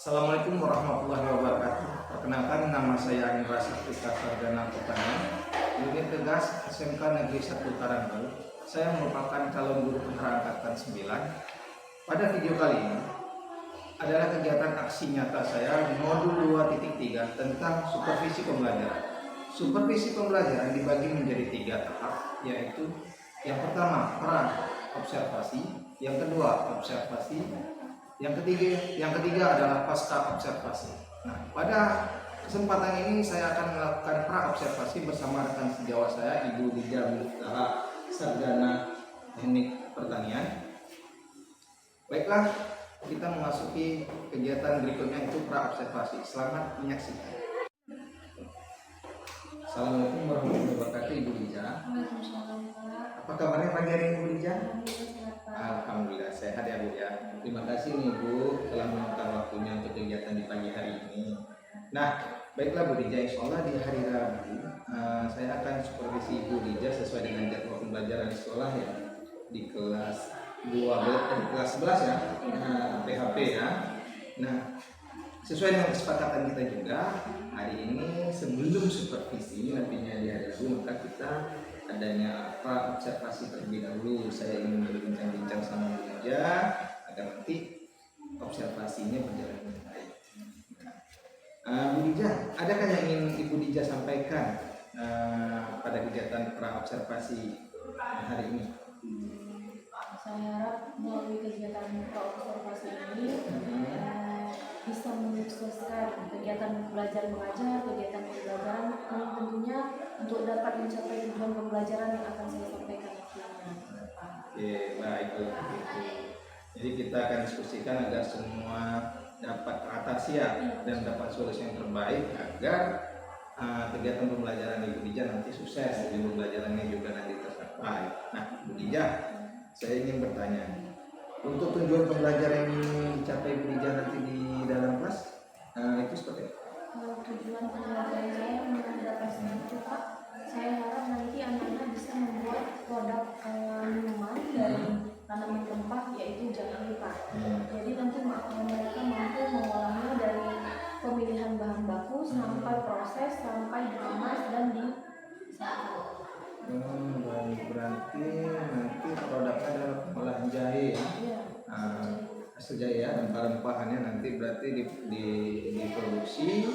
Assalamualaikum warahmatullahi wabarakatuh. Perkenalkan, nama saya Indra Saputra Sarjana Pertanian, unit Tegas SMK Negeri 1 Karangbaru. Saya merupakan calon guru putra angkatan 9. Pada video kali ini adalah kegiatan aksi nyata saya modul 2.3 tentang supervisi pembelajaran. Supervisi pembelajaran dibagi menjadi 3 tahap, yaitu yang pertama peran observasi, yang kedua observasi, yang ketiga adalah pasca observasi. Nah, pada kesempatan ini saya akan melakukan pra observasi bersama rekan sejawat saya, Ibu Dija Miftah, Sarjana Teknik Pertanian. Baiklah, kita memasuki kegiatan berikutnya, itu pra observasi. Selamat menyaksikan. Assalamualaikum warahmatullahi wabarakatuh, Ibu Dija. Apa kabarnya pagi hari ini, Ibu Dija? Alhamdulillah sehat ya Bu ya. Terima kasih nih Bu telah meluangkan waktunya untuk kegiatan di pagi hari ini. Nah, baiklah Bu Dija, insya Allah di hari Rabu saya akan supervisi Ibu Dija sesuai dengan jadwal pembelajaran di sekolah ya, di kelas 12, kelas 11 ya, PHP ya. Nah, sesuai dengan kesepakatan kita juga, hari ini sebelum supervisi nantinya di hari Rabu, maka kita adanya apa observasi terlebih dahulu. Saya ingin berbincang-bincang sama Bu Dija agar nanti observasinya berjalan dengan baik. Bu Dija, adakah yang ingin Ibu Dija sampaikan pada kegiatan pra observasi hari ini? Saya harap melalui kegiatan pra observasi ini bisa menyukseskan kegiatan belajar mengajar, kegiatan pembelajaran yang tentunya untuk dapat mencapai tujuan pembelajaran yang akan saya sampaikan nantinya. Oke, baik kalau begitu. Jadi kita akan diskusikan agar semua dapat teratasi ya, dan dapat solusi yang terbaik agar kegiatan pembelajaran Ibu Dija nanti sukses, dan pembelajarannya juga nanti tercapai. Nah, Bu Dija, saya ingin bertanya, untuk tujuan pembelajaran ini dicapai Bu Dija nanti di dalam kelas, itu seperti apa? Tujuan pembelajaran saya mendapat itu Pak, saya harap nanti anak-anak bisa membuat produk minuman dari tanaman rempah, yaitu jahe Pak. Jadi nanti mereka mampu mengolahnya dari pemilihan bahan baku sampai proses, sampai dikemas dan disajikan. Berarti nanti produknya adalah pengolahan jahe ya? Iya. Hasil jahe ya, rempah-rempahannya nanti berarti diproduksi,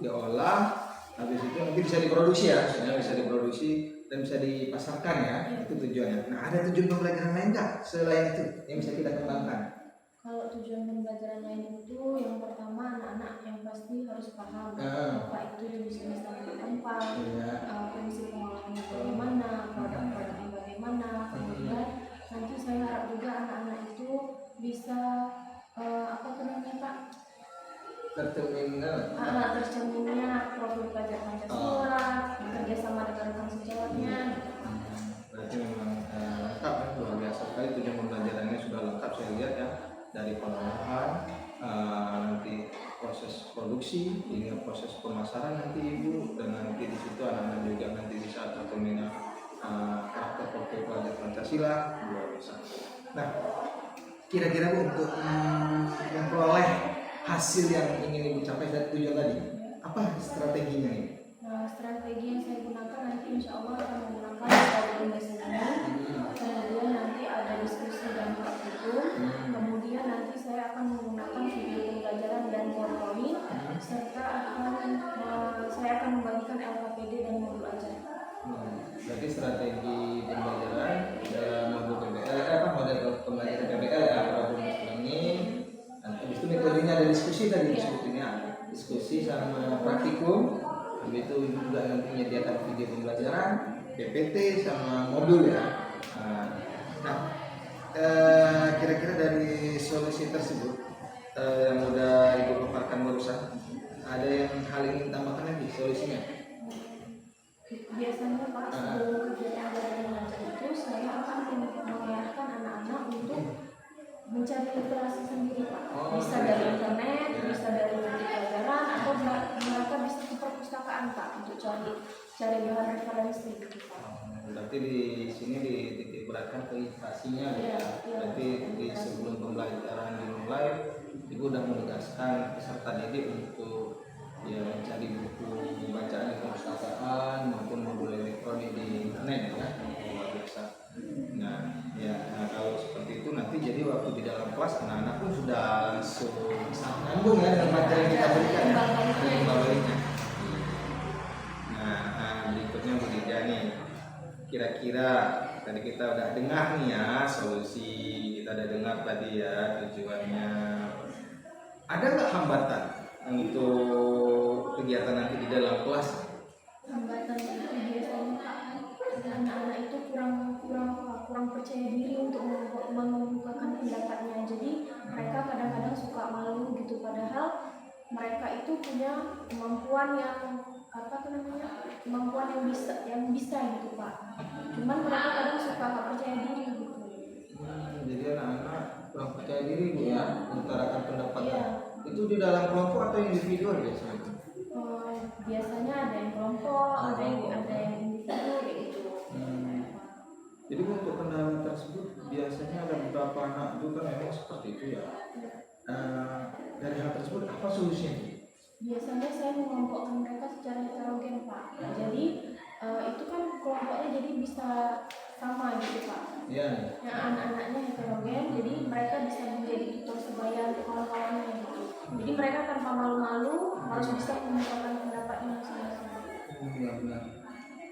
diolah, habis itu nanti bisa diproduksi ya, bisa diproduksi dan bisa dipasarkan ya, itu tujuannya. Nah, ada tujuan pembelajaran lain nggak selain itu yang bisa kita kembangkan? Kalau tujuan pembelajaran lain itu, yang pertama anak-anak yang pasti harus paham apa itu jenis-jenis tanaman rempah, fungsi pengolahannya bagaimana, produk-produknya bagaimana. Kemudian nanti saya harap juga anak-anak itu bisa apa namanya Pak? Tercerminnya profil pelajar Pancasila, bekerja sama dengan rekan sejawatnya. Berarti memang lengkap ya, luar biasa sekali tujuan pembelajarannya sudah lengkap saya lihat ya, dari pengolahan, nanti proses produksi hingga proses pemasaran nanti Ibu, dan nanti di situ anak-anak juga nanti bisa tercermin karakter profil pelajar Pancasila, luar biasa. Nah, kira-kira Bu, untuk memperoleh hasil yang ingin Ibu capai dari tujuan tadi, apa strateginya ini? Strategi yang saya gunakan nanti insya Allah akan menggunakan metode ini. Kemudian nanti ada diskusi dan praktikum. Kemudian nanti saya akan menggunakan video pembelajaran dan PowerPoint, serta saya akan membagikan LKPD dan modul ajar. Berarti strategi pembelajaran dalam modul PBL, model pembelajaran PBL ya, problem learning. Habis itu metodenya ada diskusi tadi, diskusi sama praktikum. Begitu juga nanti menyediakan video pembelajaran, PPT sama modul ya. Nah, kira-kira dari solusi tersebut yang udah Ibu paparkan barusan, ada yang hal ingin tambahkan lagi solusinya? Biasanya Pak, sebelum kegiatan belajar mengajar itu saya akan mengarahkan anak-anak untuk mencari literasi sendiri Pak. Bisa dari internet, bisa dari buku pelajaran, atau mereka bisa ke perpustakaan Pak untuk cari bahan referensi gitu Pak. Berarti di sini dititik beratkan ke literasinya ya. Berarti di sebelum pembelajaran dimulai Ibu sudah menugaskan peserta didik untuk ya mencari buku bacaan di perpustakaan maupun modul elektronik di internet ya, luar biasa. Nah, kalau seperti itu nanti jadi waktu di dalam kelas anak-anak pun sudah langsung nyambung ya dengan materi yang kita berikan ya, ada imbal baliknya. Nah, berikutnya Bu Dija nih, kira-kira tadi kita udah dengar nih ya solusi, kita udah dengar tadi ya tujuannya. Ada nggak hambatan untuk kegiatan nanti di dalam kelas? Hambatan itu biasanya anak-anak itu kurang percaya diri untuk mengemukakan pendapatnya. Jadi mereka kadang-kadang suka malu gitu, padahal mereka itu punya kemampuan yang bisa gitu Pak. Cuman mereka kadang suka nggak percaya diri gitu. Jadi anak-anak kurang percaya diri Bu ya, mengutarakan pendapatnya. Iya. Itu di dalam kelompok atau individual biasanya? Biasanya ada yang kelompok, ada yang individu kayak gitu. Jadi untuk kendala tersebut biasanya ada beberapa anak itu kan memang seperti itu ya. Dari hal tersebut apa solusinya? Biasanya saya mengelompokkan mereka secara heterogen Pak. Jadi itu kan kelompoknya jadi bisa sama gitu Pak. Iya. Yang anak-anaknya heterogen, jadi mereka bisa menjadi tutor sebaya untuk kawan-kawannya gitu. Jadi mereka tanpa malu-malu harus bisa mengungkapkan pendapatnya masing-masing. Benar-benar.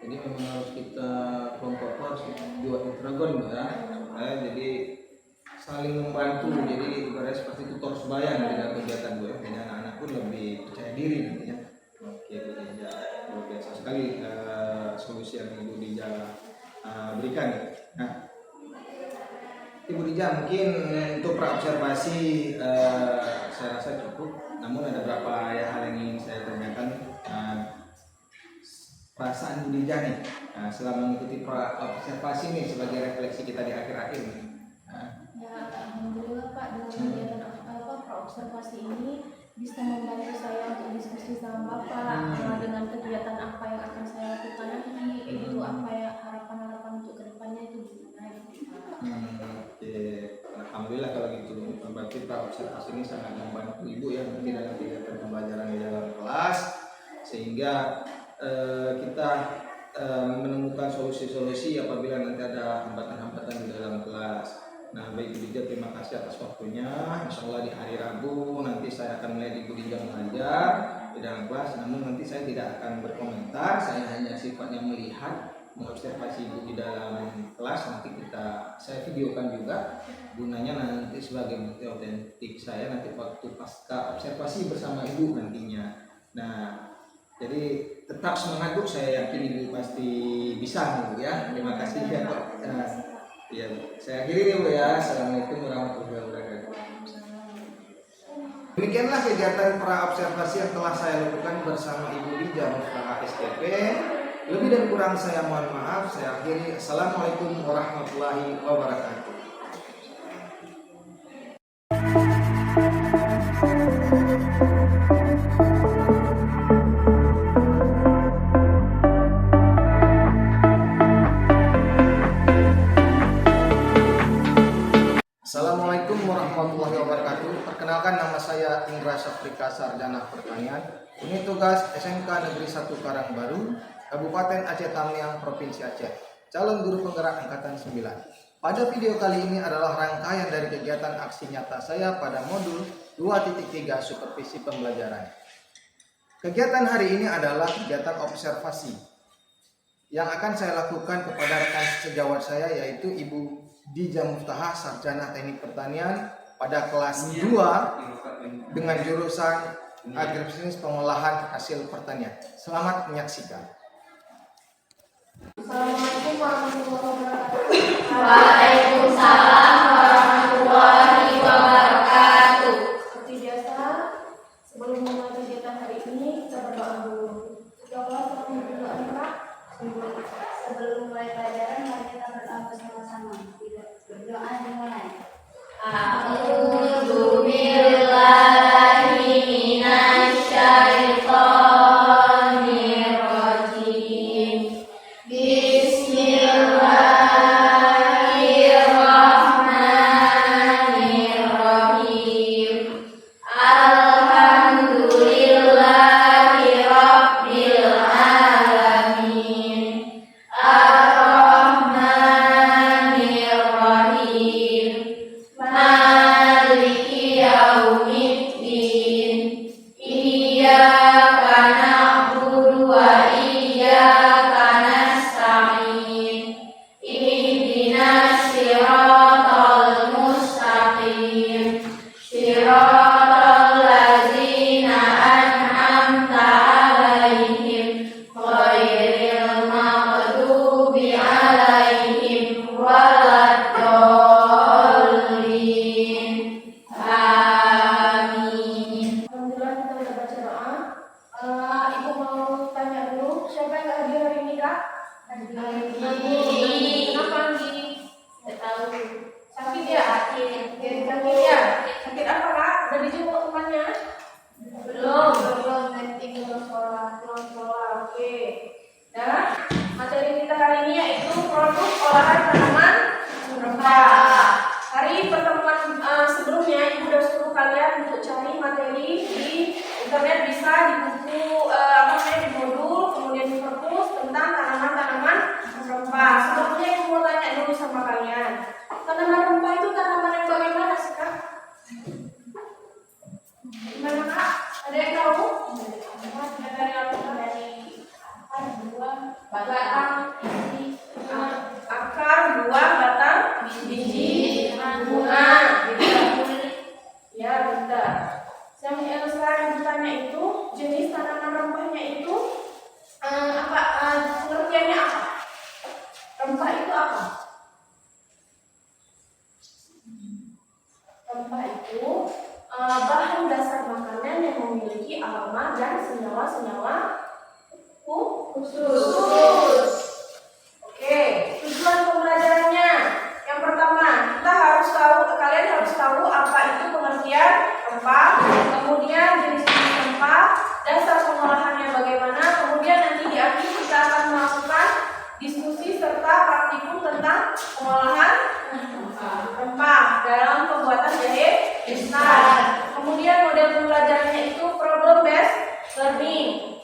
Jadi memang harus kita kelompok harus buat heterogen ya. Jadi saling membantu. Jadi ibaratnya seperti tutor sebaya di dalam kegiatan gue. Jadi anak-anak pun lebih percaya diri gitu ya. Oke, Bu Dija, luar biasa sekali solusi yang Ibu Dija berikan. Nah, Ibu Dija mungkin untuk praobservasi saya rasa cukup. Namun ada beberapa hal yang ingin saya tanyakan. Perasaan Bu Dija nih selama mengikuti praobservasi nih sebagai refleksi kita di akhir-akhir nih. Ya alhamdulillah Pak, dengan kegiatan praobservasi ini bisa membantu saya untuk diskusi sama Bapak dengan kegiatan apa yang akan saya lakukan nanti, itu apa ya harapan-harapan untuk kedepannya itu gimana gitu Pak. Oke, alhamdulillah kalau gitu. Berarti praobservasi ini sangat membantu Ibu ya nanti dalam kegiatan pembelajaran di dalam kelas, sehingga kita menemukan solusi-solusi apabila nanti ada hambatan-hambatan di dalam kelas. Nah, baik Ibu Dija, terima kasih atas waktunya. Insya Allah di hari Rabu nanti saya akan melihat Ibu Dija mengajar di dalam kelas. Namun nanti saya tidak akan berkomentar, saya hanya sifatnya melihat, mengobservasi Ibu di dalam kelas. Nanti saya videokan juga, gunanya nanti sebagai bukti otentik saya nanti waktu pasca observasi bersama Ibu nantinya. Nah, jadi tetap semangat Bu, saya yakin Ibu pasti bisa Bu ya. Terima kasih ya Pak. Ya, saya akhiri nih Bu ya. Assalamualaikum warahmatullahi wabarakatuh. Demikianlah kegiatan praobservasi yang telah saya lakukan bersama Ibu Dija Muftahah STP. Lebih dan kurang saya mohon maaf. Saya akhiri. Assalamualaikum warahmatullahi wabarakatuh. Assalamualaikum warahmatullahi wabarakatuh. Perkenalkan, nama saya Indra Safrika, Sarjana Pertanian. Ini tugas SMK Negeri 1 Karangbaru, Kabupaten Aceh Tamiang, Provinsi Aceh. Calon guru penggerak angkatan 9. Pada video kali ini adalah rangkaian dari kegiatan aksi nyata saya pada modul 2.3 supervisi pembelajaran. Kegiatan hari ini adalah kegiatan observasi yang akan saya lakukan kepada rekan sejawat saya, yaitu Ibu Dija Muftahah, Sarjana Teknik Pertanian pada kelas 2 dengan jurusan Agribisnis Pengolahan Hasil Pertanian. Selamat menyaksikan. Assalamualaikum warahmatullahi wabarakatuh. Waalaikumsalam warahmatullahi wabarakatuh. Seperti biasa, sebelum memulai kegiatan hari ini kita berdoa dulu. Ya Allah, selamat berdoa Kak. Sebelum mulai pelajaran, mari kita berdoa bersama-sama. Berdoa dimulai. A'udzu billahi minasyaitonir rajim. Bismillahirrahmanirrahim. David apa kak? Udah dijemput temannya? Belum nanti belum sekolah. Belum sekolah, oke. Nah, materi kita hari ini yaitu produk olahan tanaman rempah. Hari pertemuan sebelumnya ibu sudah suruh kalian untuk cari materi di internet, bisa di buku di modul, kemudian di perpus tentang tanaman-tanaman rempah. Sebelumnya ibu mau tanya dulu sama kalian, tanaman rempah itu tanaman yang bagaimana sih kak? Gimana kak? Ada yang tahu? Dari buah, Batang, akar, buah, batang, biji, bunga. Ya, benar. Yang sekarang ditanya itu jenis tanaman rempahnya itu apa? Pengertiannya apa? Rempah itu apa? Rempah itu bahan dasar makanan yang memiliki aroma dan senyawa-senyawa khusus. Oke, tujuan pembelajarannya. Yang pertama, kalian harus tahu apa itu pengertian rempah, kemudian jenis-jenis rempah, dasar pengolahannya bagaimana, kemudian nanti di akhir kita akan melakukan diskusi serta praktikum tentang pengolahan rempah dalam pembuatan jahe instan. Kemudian model pembelajarannya itu problem based learning.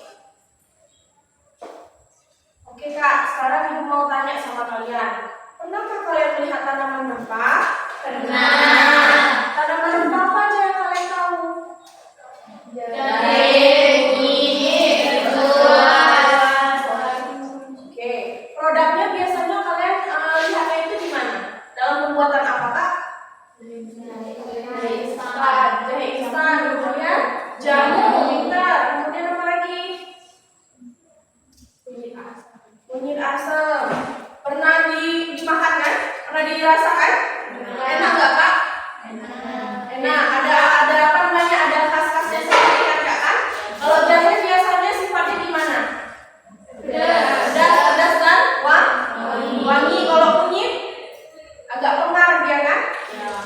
Oke kak, sekarang ibu mau tanya sama kalian. Pernahkah kalian melihat tanaman rempah? Pernah. Tanaman rempah apa aja yang kalian tahu? Jahe, kunyit, beras. Oke, produknya biasanya kalian lihatnya itu di mana? Dalam pembuatan apa kak? Jahe instan, kemudian jamu, pintar, kemudian apa lagi? Kunyit asam. Pernah dimakan kan? Pernah dirasakan? Enak nggak kak? Enak. Ada apa namanya? Ada khas-khasnya sendiri kan? Kalau jahe biasanya sifatnya gimana? Pedas dan wangi. Kalau kunyit agak pengar dia kan?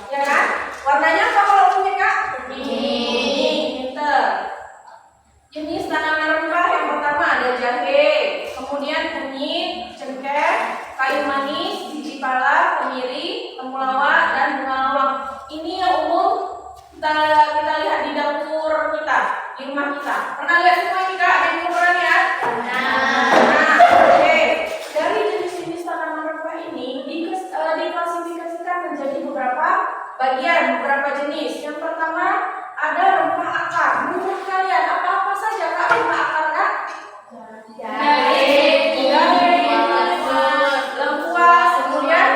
Ya kan? Warnanya apa kalau kunyit kak? Kuning. Pinter. Jenis tanaman rempah yang pertama ada jahe, kemudian kunyit, cengkeh, kayu manis, biji pala, kemiri, temulawak, dan bunga lawang. Ini yang umum kita lihat di dapur kita, di rumah kita. Pernah lihat semua ini kak? Ada yang pernah lihat? Nah, oke. Dari jenis-jenis tanaman rempah ini diklasifikasikan menjadi beberapa bagian, beberapa jenis. Yang pertama ada rempah akar. Menurut kalian apa saja kak rempah akar kak? Jahe, lengkuas, kemudian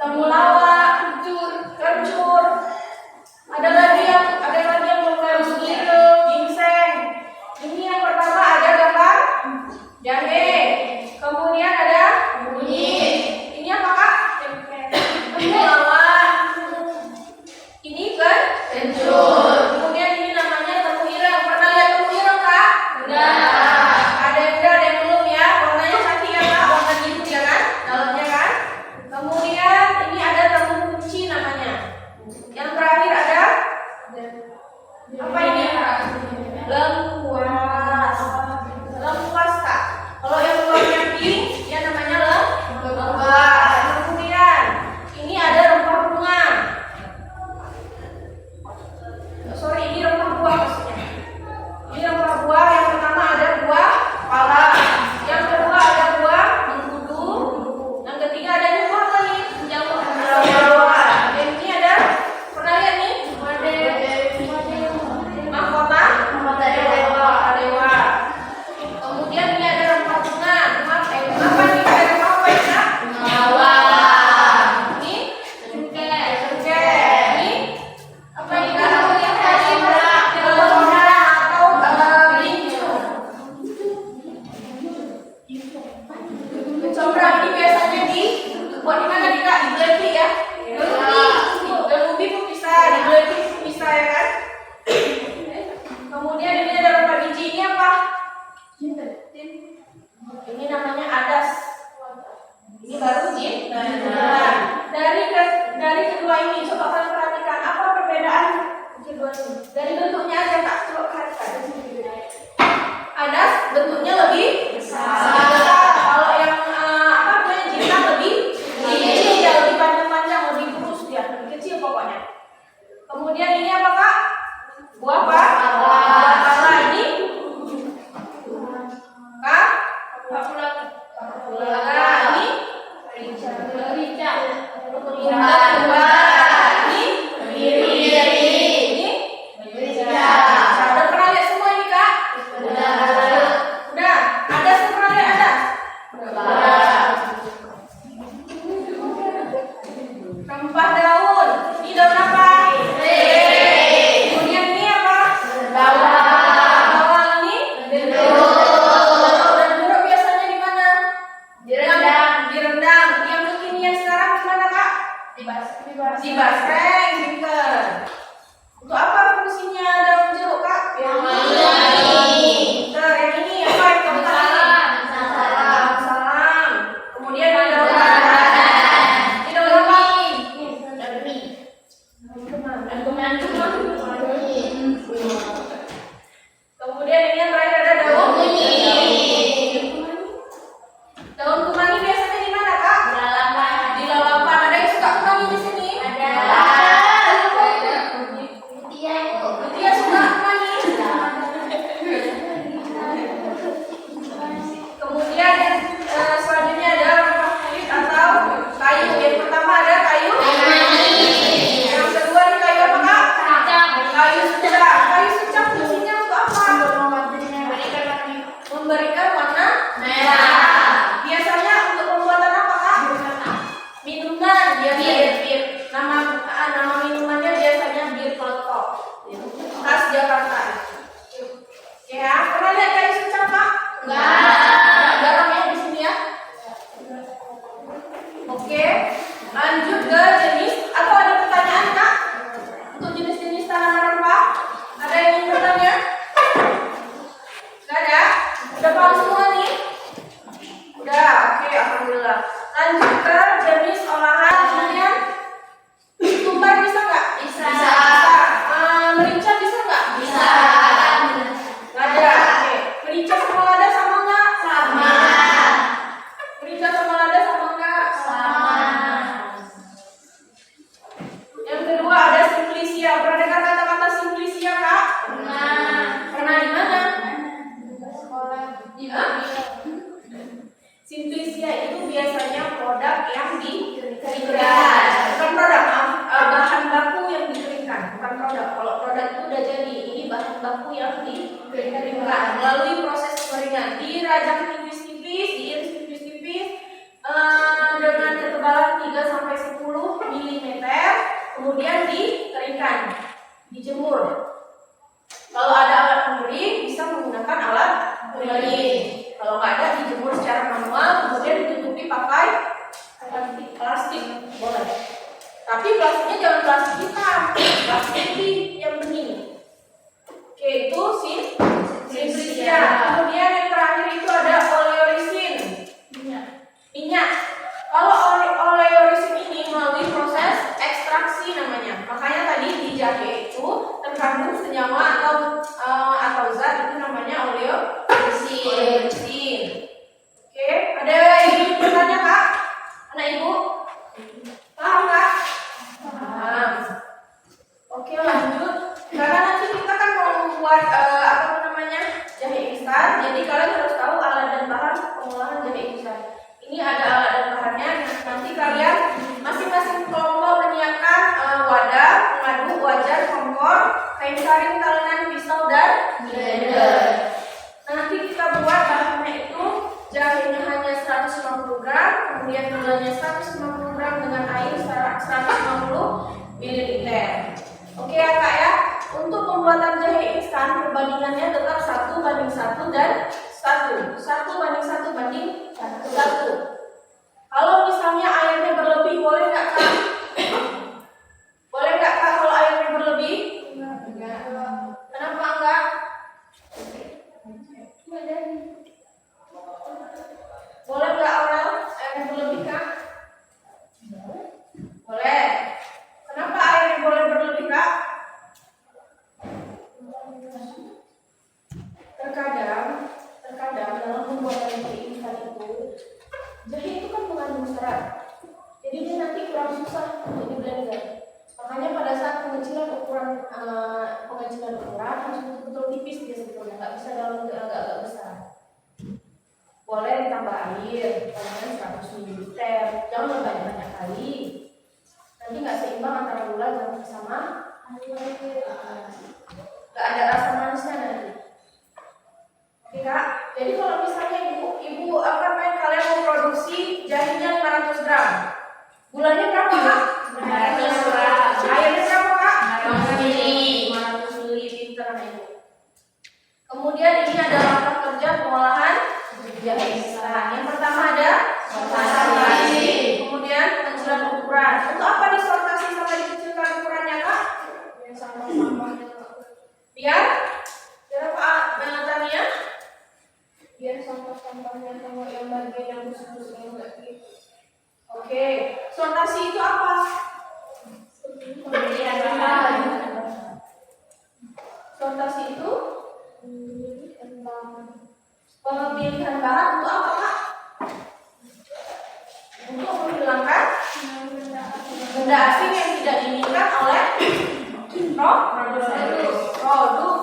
temulawak, kencur. Ada lagi yang belum ginseng. Ini yang pertama ada gambar jahe. Kemudian ada kunyit. Ini apa kak? Temulawak. Ini kan kencur. Kemudian ini namanya temu ireng. Pernah lihat temu ireng kak? Ada yang belum ya. Warnanya cantik ya kak. Warna biru ya kan? Dalamnya kan. Kemudian ini ada temu kunci namanya. Yang terakhir ada apa ini? Lengkuas. Lengkuas kak. Kalau yang warna pink, ya namanya lengkuas. Kemudian ini ada rempah bunga. Kemudian ini apa kak? Buah apa? Buah pala ini. Kak? Nah, ini. Merica. Kemudian dua. Ini. Ini. Udah pernah lihat semua ini kak? Udah. Ada semua lihat ada? Rempah daun. Ini daun apa? Kemudian ini apa? Bawang ini. Dan jeruk biasanya di mana? Direndam. Yang kekinian sekarang di mana kak? Dibasreng, pinter. Untuk apa fungsinya daun jeruk kak? Pinter. Yang ini apa? Yang keempat ini? Salam. Kemudian ada daun apa? Ini daun apa? Kemudian ini yang terakhir ada daun daun kemangi biasanya di mana kak? Di lalapan. Ada yang suka kemangi di sini? Dia suka kemangi. Kemudian selanjutnya ada rempah kulit atau kayu. Yang pertama ada kayu. Yang kedua ada kayu apa kak? Kayu secang. Kayu secang fungsinya untuk apa? Memberikan warna merah. Biasanya untuk pembuatan apa kak? Minuman. Bir. Nama minumannya biasanya bir peletok. Khas Jakarta. Ya, pernah lihat kayu secang kak? Garam ya di sini ya. Oke, lanjut ke jenis. Atau ada pertanyaan kak? Untuk jenis-jenis tanaman rempah, ada yang ingin bertanya? Gak ada? Udah paham semua nih? Udah, oke, alhamdulillah. Lanjut ke jenis olahan. Kemudian tumbar bisa nggak? Bisa. Merica bisa nggak? Bisa. Lada, oke. Merica sama lada sama nggak? Sama. Merica sama lada sama nggak? Sama. Yang kedua ada simplicia. Pernah dengar kata-kata simplicia kak? Pernah di mana? Simplicia itu biasanya produk yang dikeringkan. Bukan produk, bahan baku yang dikeringkan. Bukan produk. Kalau produk itu udah jadi. Ini bahan baku yang dikeringkan melalui proses kekeringan. Dirajang tipis-tipis, diiris tipis-tipis dengan ketebalan 3-10 mm. Kemudian dikeringkan, dijemur. Kalau ada alat pengering, bisa menggunakan alat pengering. Kalau nggak ada, dijemur secara manual, kemudian ditutupi pakai plastik, boleh. Tapi plastiknya jangan plastik hitam, plastik putih yang bening. Oke, itu simplicia. Kemudian yang terakhir itu ada oleorisin, minyak. Kalau oleorisin ini melalui proses ekstraksi namanya. Makanya tadi di jahe itu terkandung senyawa atau zat itu namanya oleorisin. Oke, ada yang ingin bertanya kak? Anak ibu? Paham kak? Paham. Oke, lanjut. Karena nanti kita kan mau membuat jahe instan. Jadi kalian harus tahu alat dan bahan pengolahan jahe instan. Ini ada alat dan bahannya. Nanti kalian masing-masing kelompok menyiapkan wadah, pengadu, wajan, kompor, kain saring, talenan, pisau, dan blender. Nanti kita buat bahannya itu jahenya hanya 150 gram, kemudian gulanya 150 gram dengan air 150 ml. Oke ya kak ya. Untuk pembuatan jahe instan perbandingannya tetap 1:1 dan 1. 1:1. Kalau misalnya airnya berlebih, boleh nggak kak? Boleh nggak kak kalau airnya berlebih? Enggak. Kenapa enggak? Boleh nggak Aurel? Airnya berlebih kak? Boleh. Kenapa airnya boleh berlebih kak? Terkadang dalam pembuatan pengecilan ukuran harus betul-betul tipis dia sebetulnya, nggak bisa dalam bentuk agak-agak besar. Boleh ditambah air, misalnya 100 ml, jangan banyak-banyak kali. Nanti nggak seimbang antara gula sama air. Nggak ada rasa manisnya nanti. Oke Kak, jadi kalau misalnya ibu apa namanya kalian mau produksi jahenya 500 gram, gulanya berapa Kak? 500 gram. Airnya berapa Kak? 500 ml. Pinter nih ibu. Kemudian ini ada langkah kerja pengolahan jahe instan. Yang pertama ada sortasi. Kemudian pengencilan ukuran. Untuk apa disortasi sampai dikecilkan ukurannya Kak? Yang sama-samanya biar apa Tania? Biar sampah-sampahnya sama yang bagian yang busuk-busuk enggak gitu. Oke, sortasi itu apa? Pemilihan bahan. Sortasi itu pemilihan bahan untuk apa Kak? Untuk menghilangkan benda asing yang tidak diinginkan oleh produk.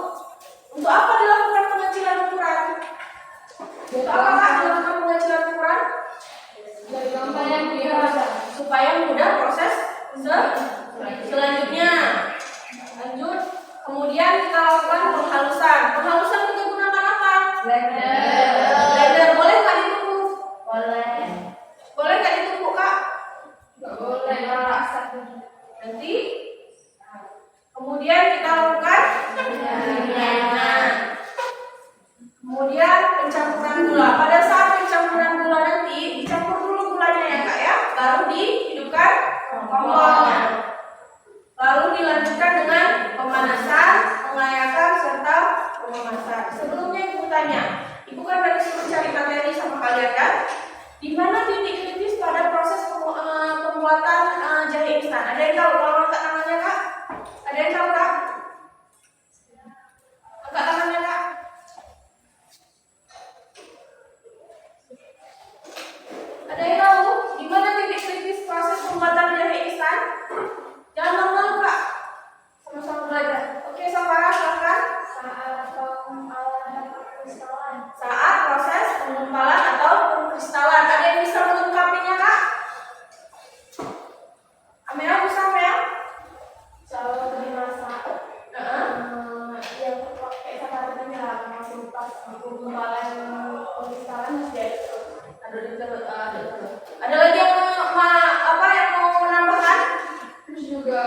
Untuk apa dilakukan pengecilan ukuran? Untuk apa Kak dilakukan pengecilan ukuran? Supaya mudah proses selanjutnya. Lanjut. Kemudian kita lakukan penghalusan. Penghalusan kita gunakan apa? Blender. Boleh nggak ditumbuk? Boleh. Boleh nggak ditumbuk Kak? Nggak boleh. Nanti. Kemudian kita lakukan kemudian pencampuran gula. Pada saat pencampuran gula nanti dicampur dulu gulanya ya Kak ya, baru dihidupkan kompornya. Lalu dilanjutkan dengan pemanasan, pengayakan serta pememasan. Sebelumnya ibu tanya, ibu kan dari sini mencari materi sama kalian kan? Di mana titik kritis pada proses pembuatan jahe instan? Ada yang tahu? Kalau angkat tangannya Kak? Ada yang tahu Kak? Angkat tangannya Kak? Ada yang tahu? Di mana titik kritis proses pembuatan jahe instan? Jangan malu-malu Kak. Sama-sama belajar. Oke, Safara silakan. Saat proses pengumpalan atau pengkristalan. Ada yang bisa melengkapinya Kak? Amel bisa Amel? Kalau dimasak, yang pakai Safara tanya masuk pas pengumpalan pengkristalan masih ada. Ada lagi yang mau menambahkan? Terus juga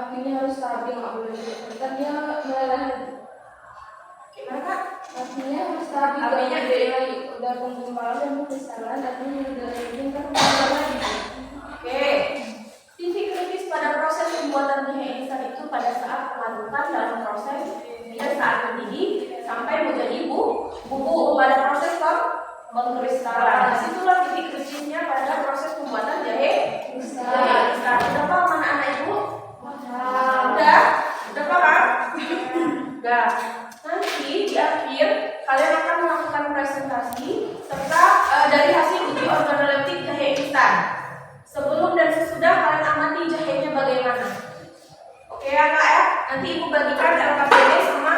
apinya harus stabil, nggak boleh kan dia meleleh. Gimana Kak? Apinya harus stabil. Apinya dari udah penggumpalan dan pengkristalan, apinya udah ini kan lagi. Oke. Titik kritis pada proses pembuatan jahe instan itu pada saat pengaturan dalam proses dia saat mendidih sampai menjadi bubuk pada proses pengkristalan. Disitulah titik kritisnya pada proses pembuatan jahe instan. Udah paham anak-anak ibu? Udah paham? Udah. Nanti di akhir kalian akan melakukan presentasi serta dari hasil uji organoleptik jahe instan. Sebelum dan sesudah kalian amati jahenya bagaimana. Oke ya Kak ya? Nanti ibu bagikan LKPD sama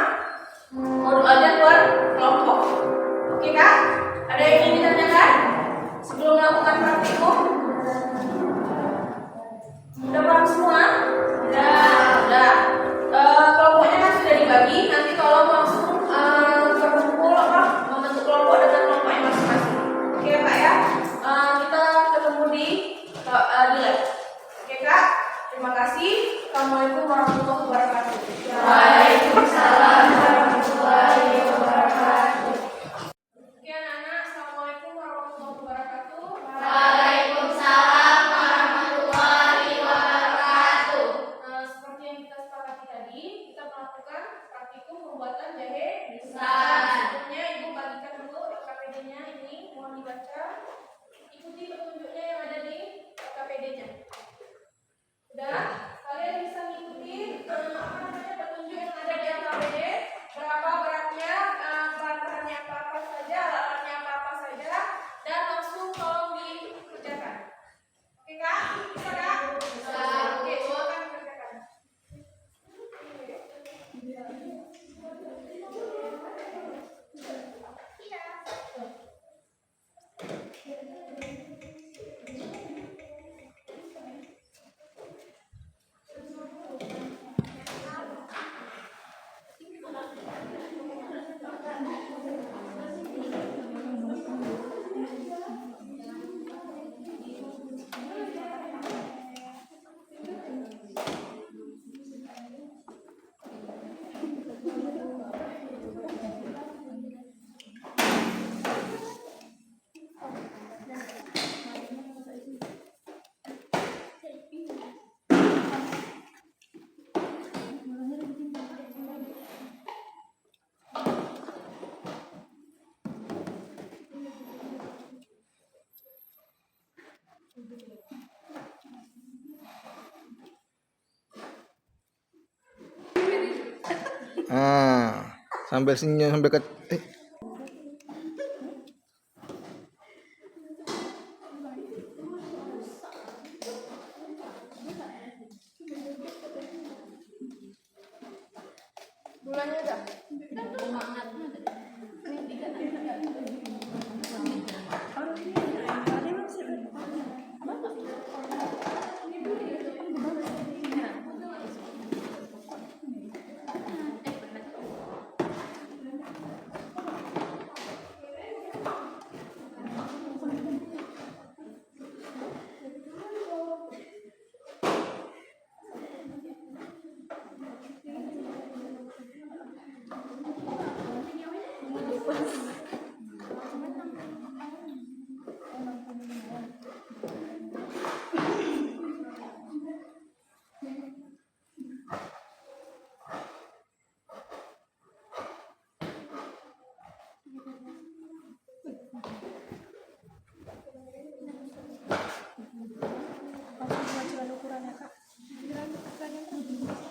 modul ajar per kelompok. Oke Kak? Ada yang ingin ditanyakan sebelum melakukan praktikum? Udah paham semua? Udah. Kelompoknya kan sudah dibagi. Nanti tolong langsung berkumpul membentuk kelompok dengan kelompoknya masing-masing. Oke Kak ya? Kita ketemu di lab. Oke Kak? Terima kasih. Assalamualaikum warahmatullahi wabarakatuh. Waalaikumsalam warahmatullahi wabarakatuh. Oke anak-anak, assalamualaikum warahmatullahi wabarakatuh. Waalaikumsalam warahmatullahi wabarakatuh. Seperti yang kita sepakati tadi, kita melakukan praktikum pembuatan jahe instan. Sebelumnya ibu bagikan dulu LKPD-nya ini, mohon dibaca. Ikuti petunjuknya yang ada di LKPD-nya. Udah? Kalian bisa ngikutin petunjuk yang ada di LKPD. Berapa beratnya, bahan-bahannya apa-apa saja, alat-alatnya apa-apa saja, dan langsung tolong dikerjakan. Oke Kak? Bisa Kak? Bisa. Oke, silakan kerjakan. Sambil senyum sambil ke Bulannya udah.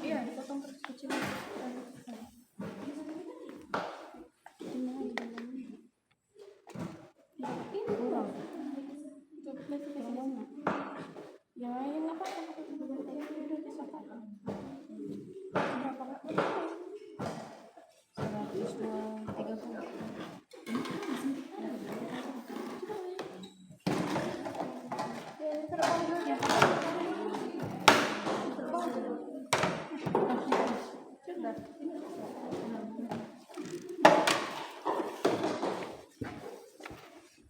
Iya, dipotong terus kecil. Ya, yang apa? Berapa? 130.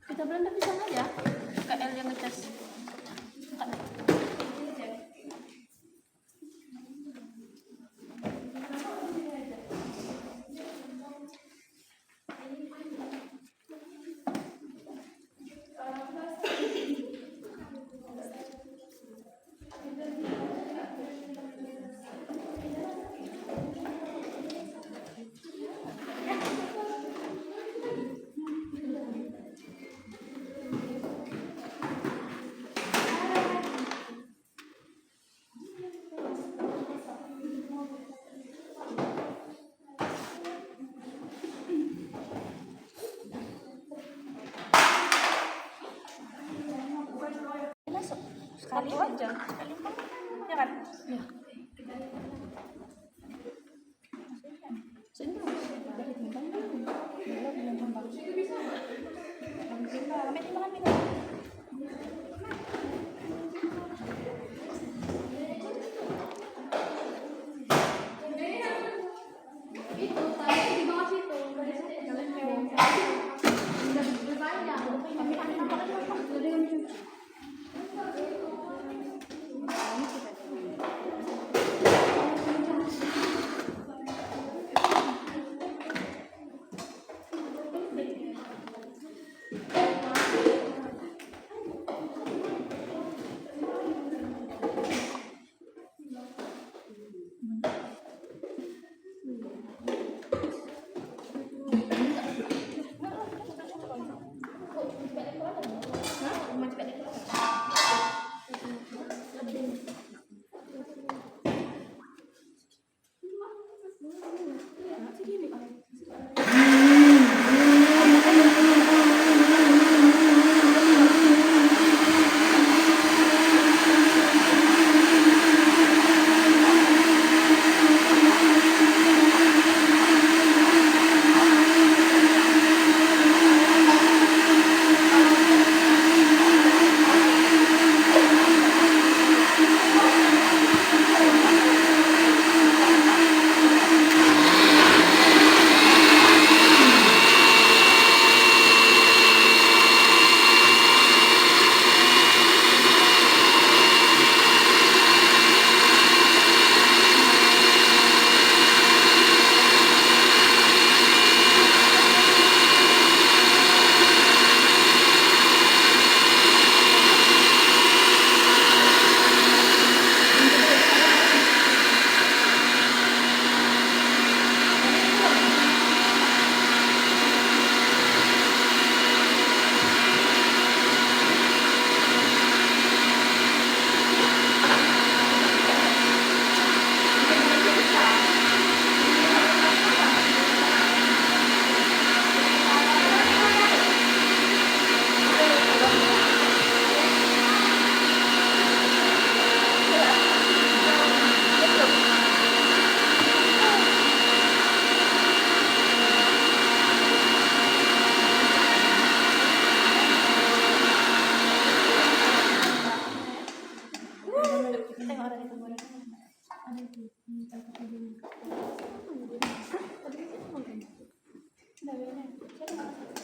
Kita belanja pisang aja. KL yang ngecas. Masuk sekali aja. Sekali ya kan? Ya. Sini dari timbang. Belum timbang. Ambil timbangan. Itu tadi di bawah situ. Udah panjang. Tapi kan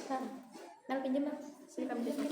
Mel pinjam Mel, sini kamu pinjam.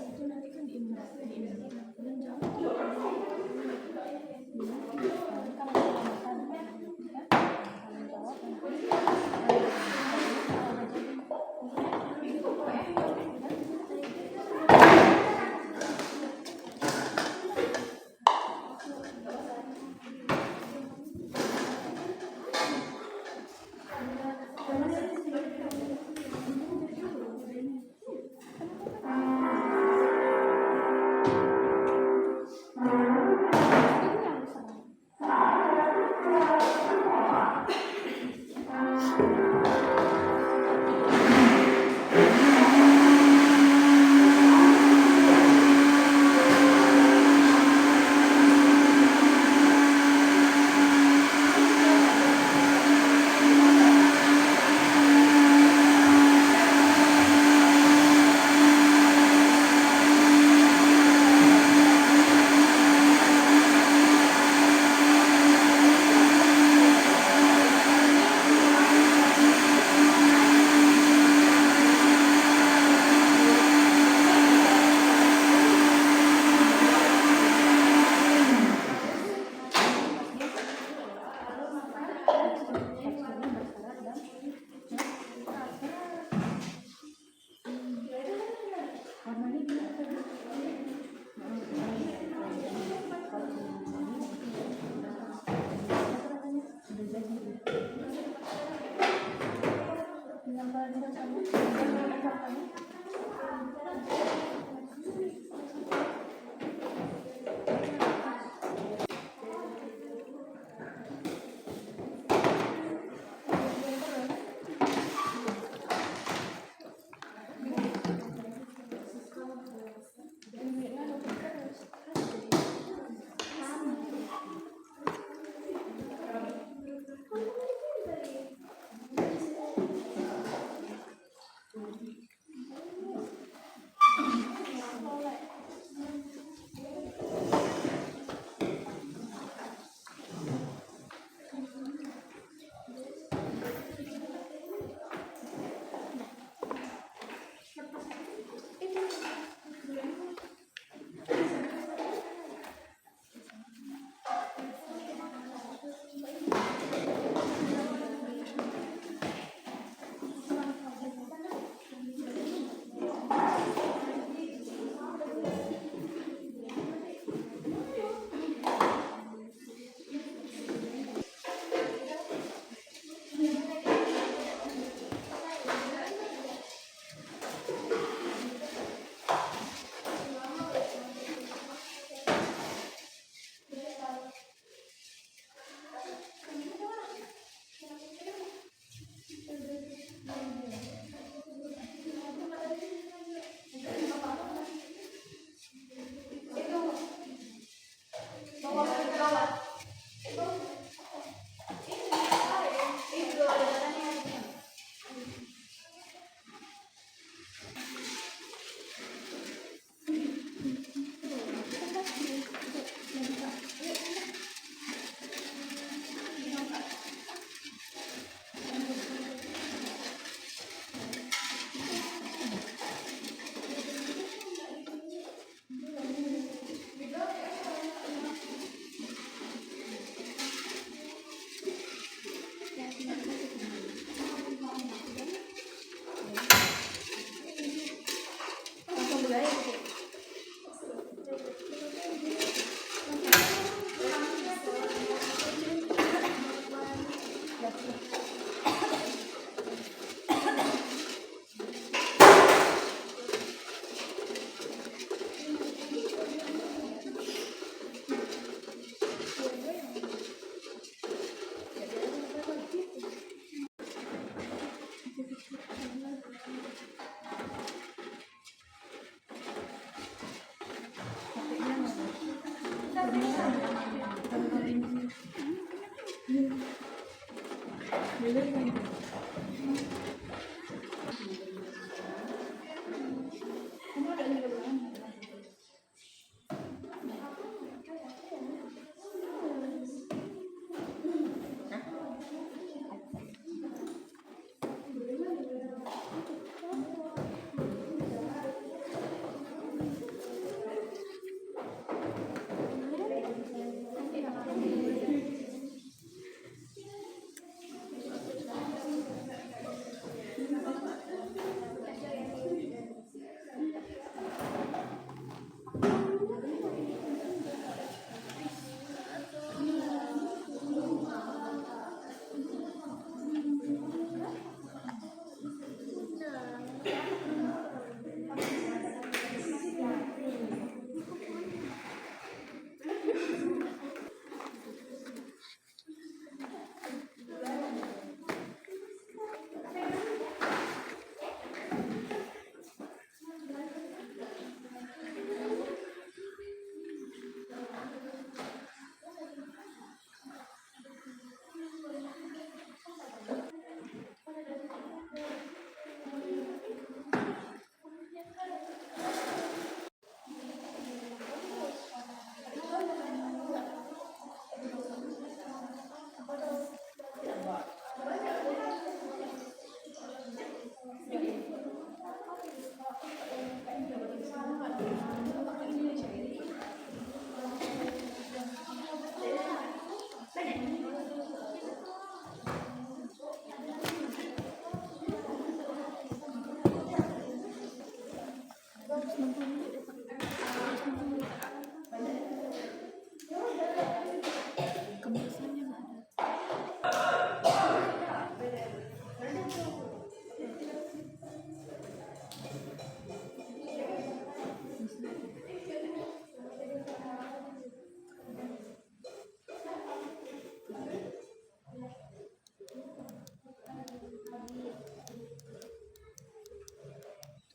Itu nanti kan di kalian jawab.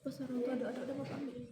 Pas orang tua ada bapak ambil.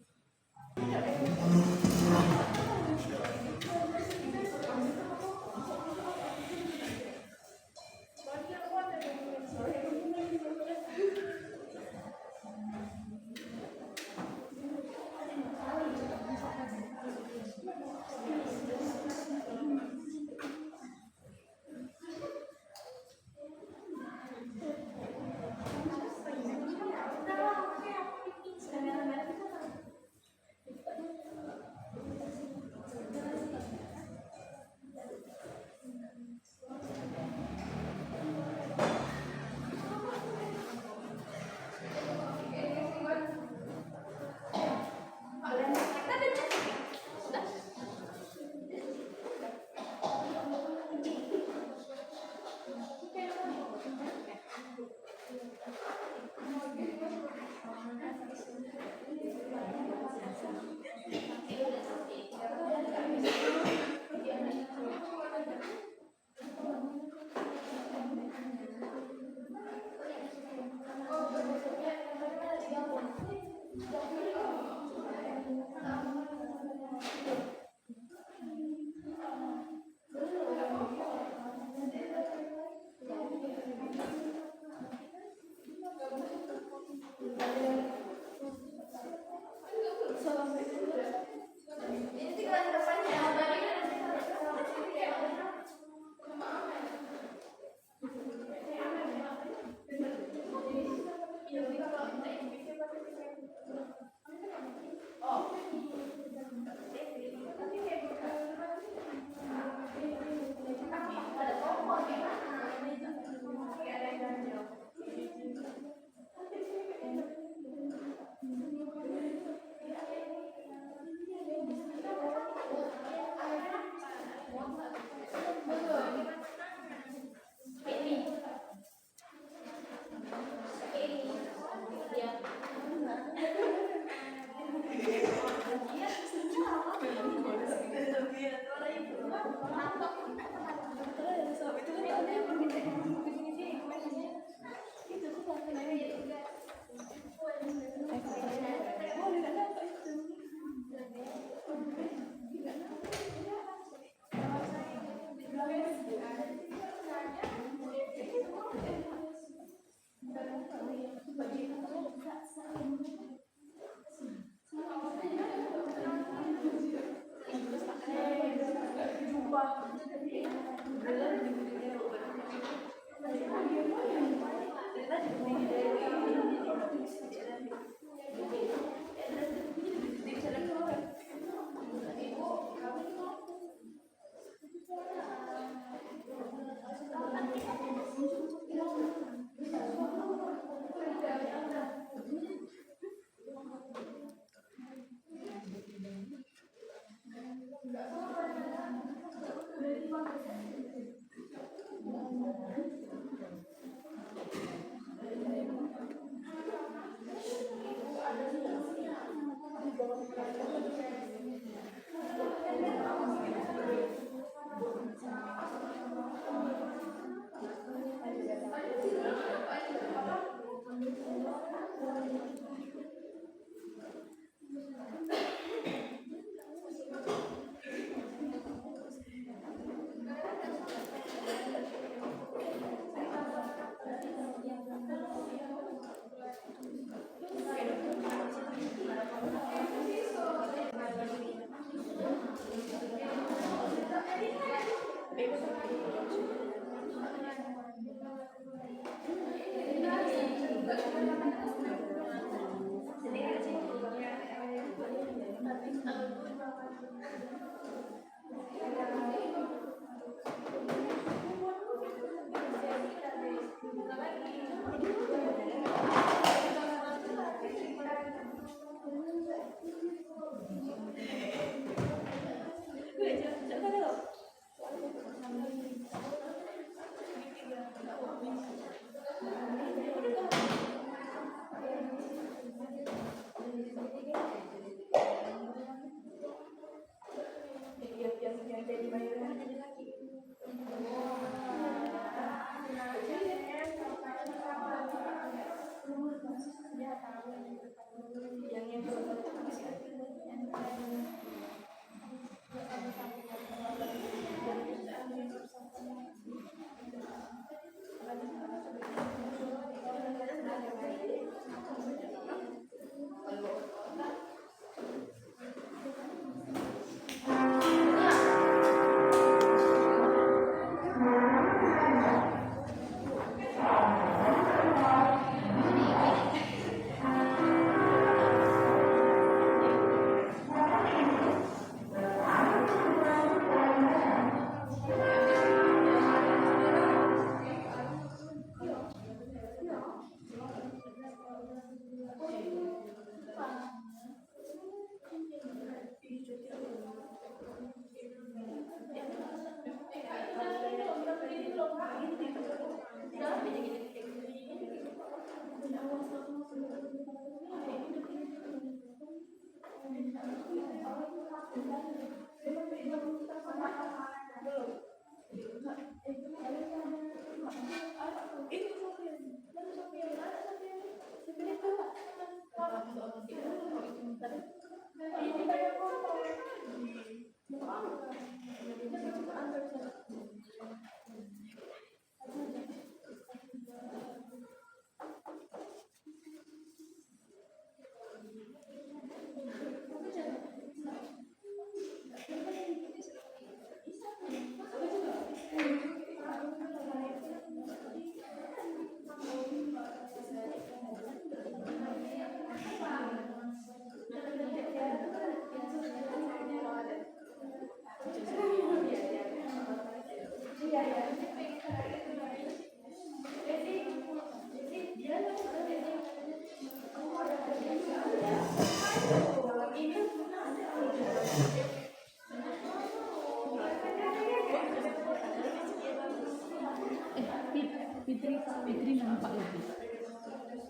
Fitri nampak lebih.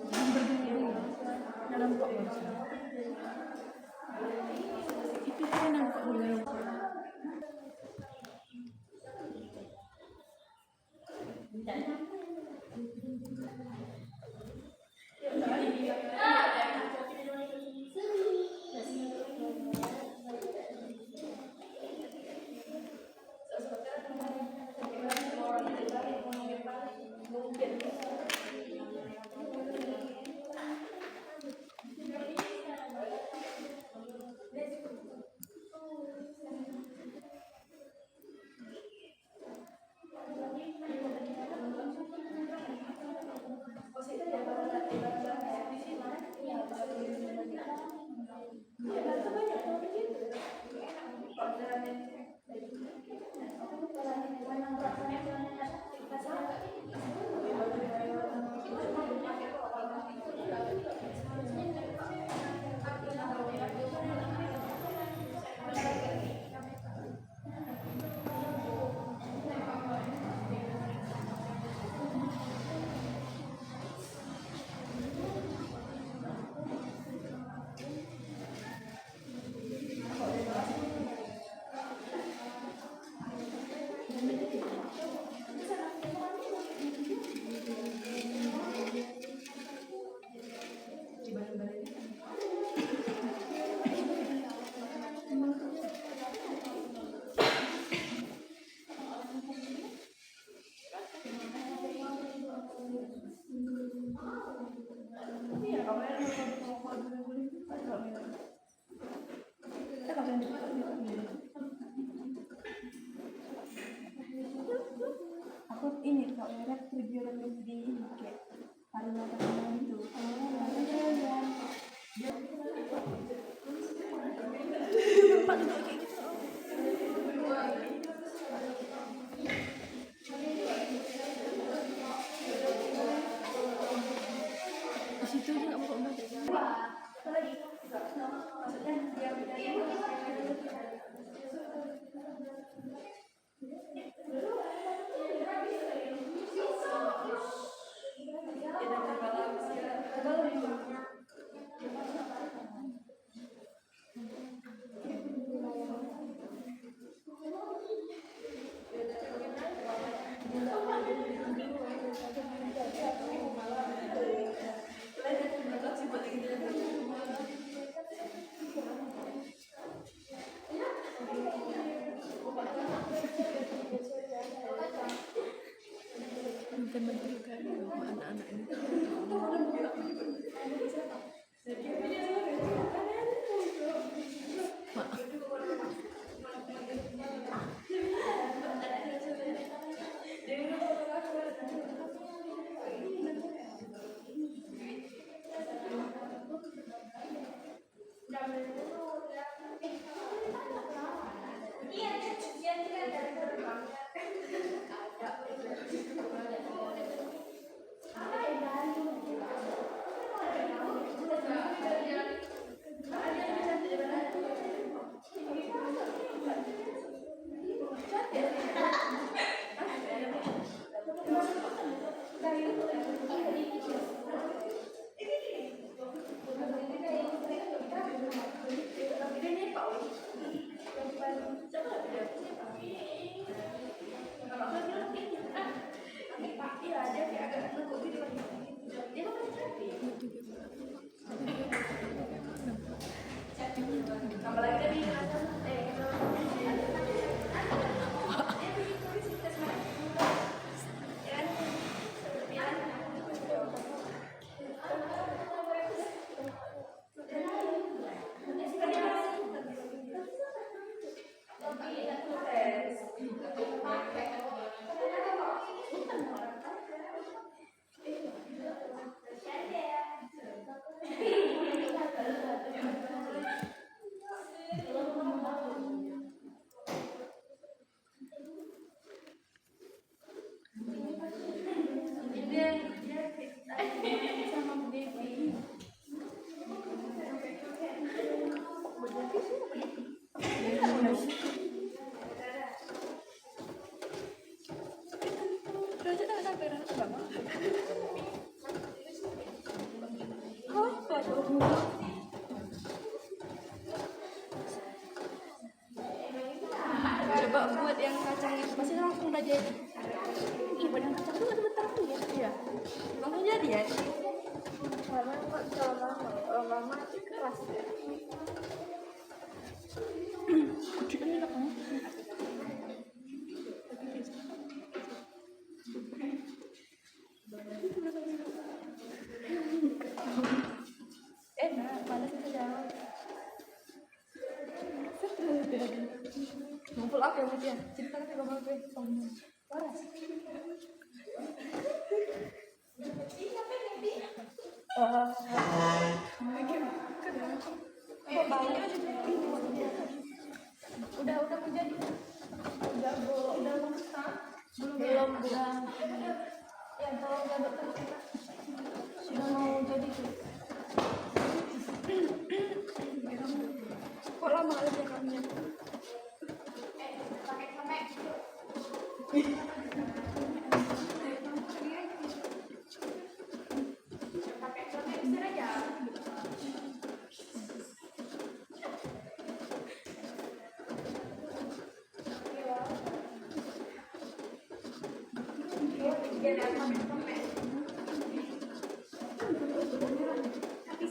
Jangan berdiri nampak wajah. Fitri nampak lebih. Aku ini kok lihat video di kayak Karina itu. Di situ juga bapak belajar. Menteri kan anak-anak ini. Coba buat yang kacang itu pasti langsung udah jadi. Ih, buat yang kacang itu sebentar tuh ya. Iya. Langsung jadi ya. Karena kok kalau lama itu keras ya. Kucing ini enak banget. Enak, panas itu jangan. Ngumpul apa ya Mas ya? Ceritakan ke Bapak gue. Panas. Udah mau jadi. Udah mau start. Belum. Ya tolong gadok terus. Sudah mau jadi tuh. Kok lama aja kamu? Tapi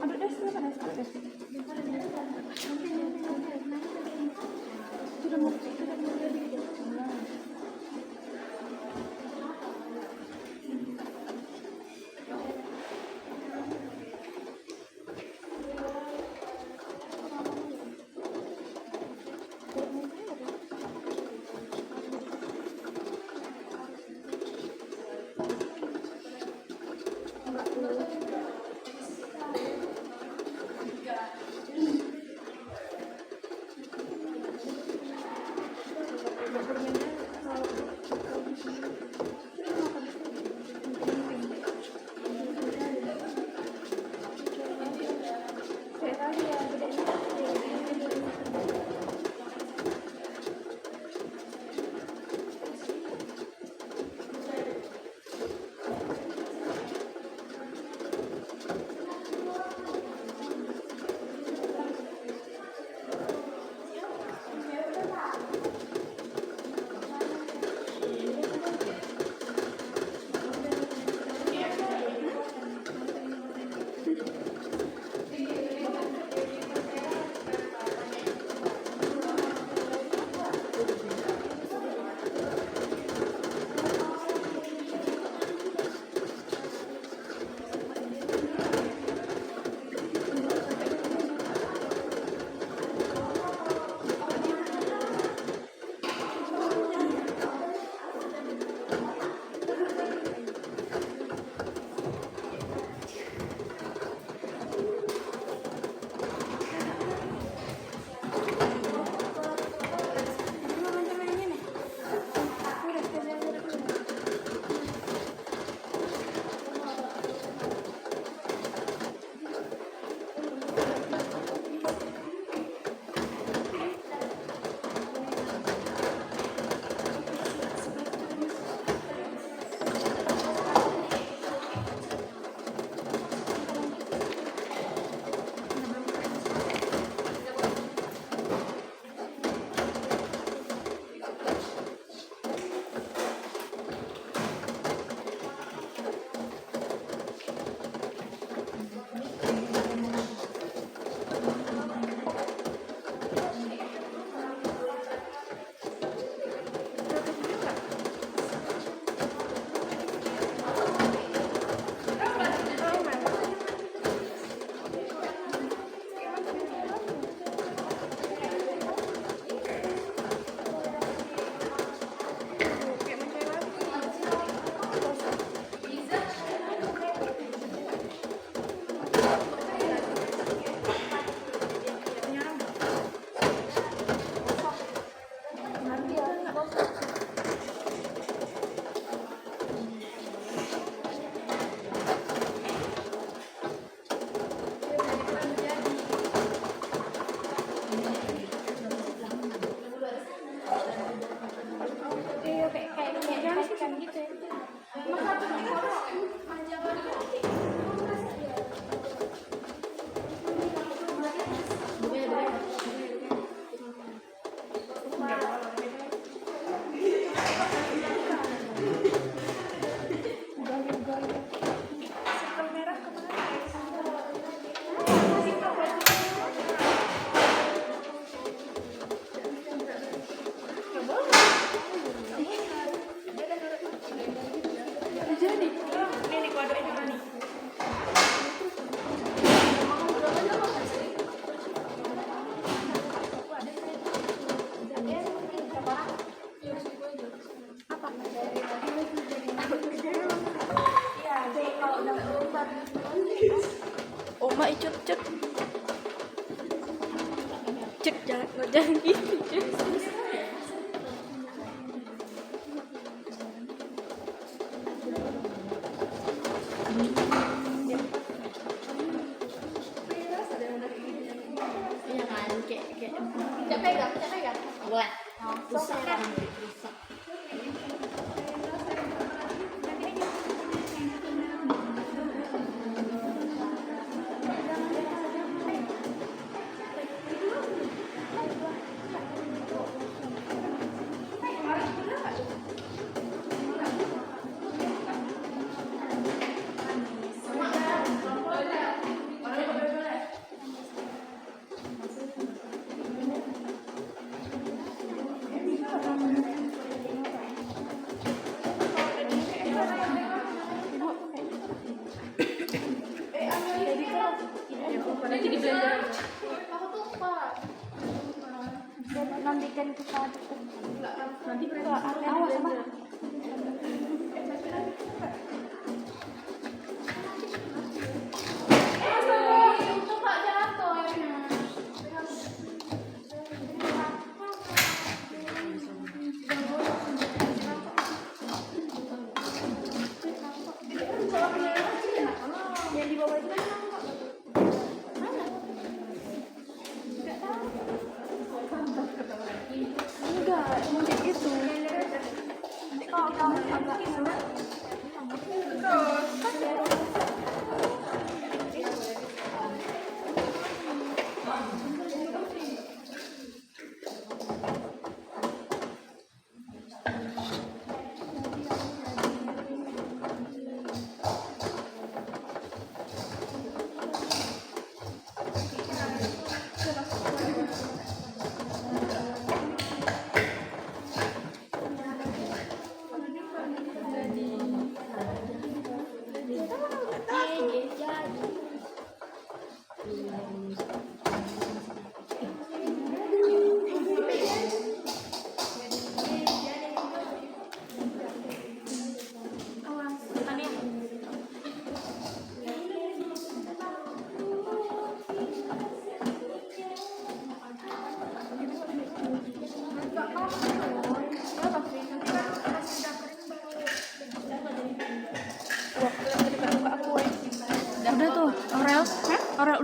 Aduh, des, kenapa des? Aduh, des. Sudah mau jadi. Oma icut cek jangan gitu cek. Iya kan kayak pegang boleh rusak kan rusak.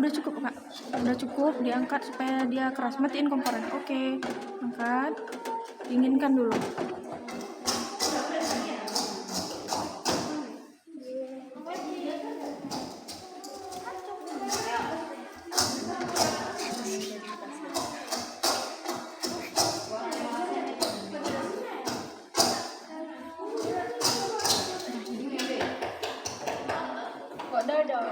udah cukup kak, udah cukup, diangkat supaya dia keras. Matiin kompornya. Oke, angkat, dinginkan dulu. Kok dada?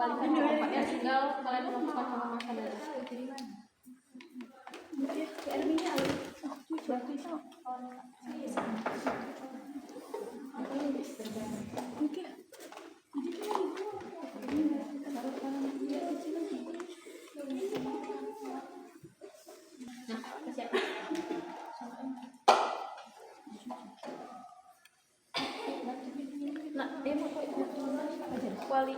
kembalikan ke tempatnya, tinggal kalian melakukan pemanasan aja. Air minyak batu itu. Nah, siap. Nah, dia mau kuali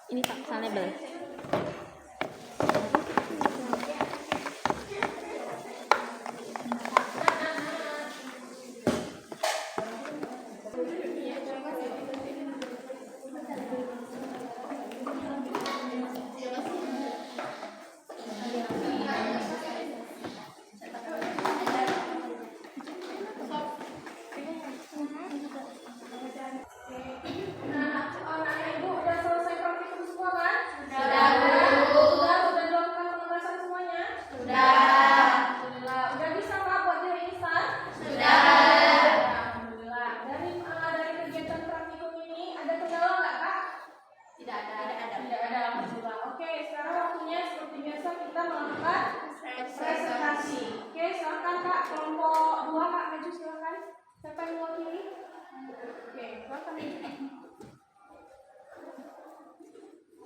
ini Pak, pasang label.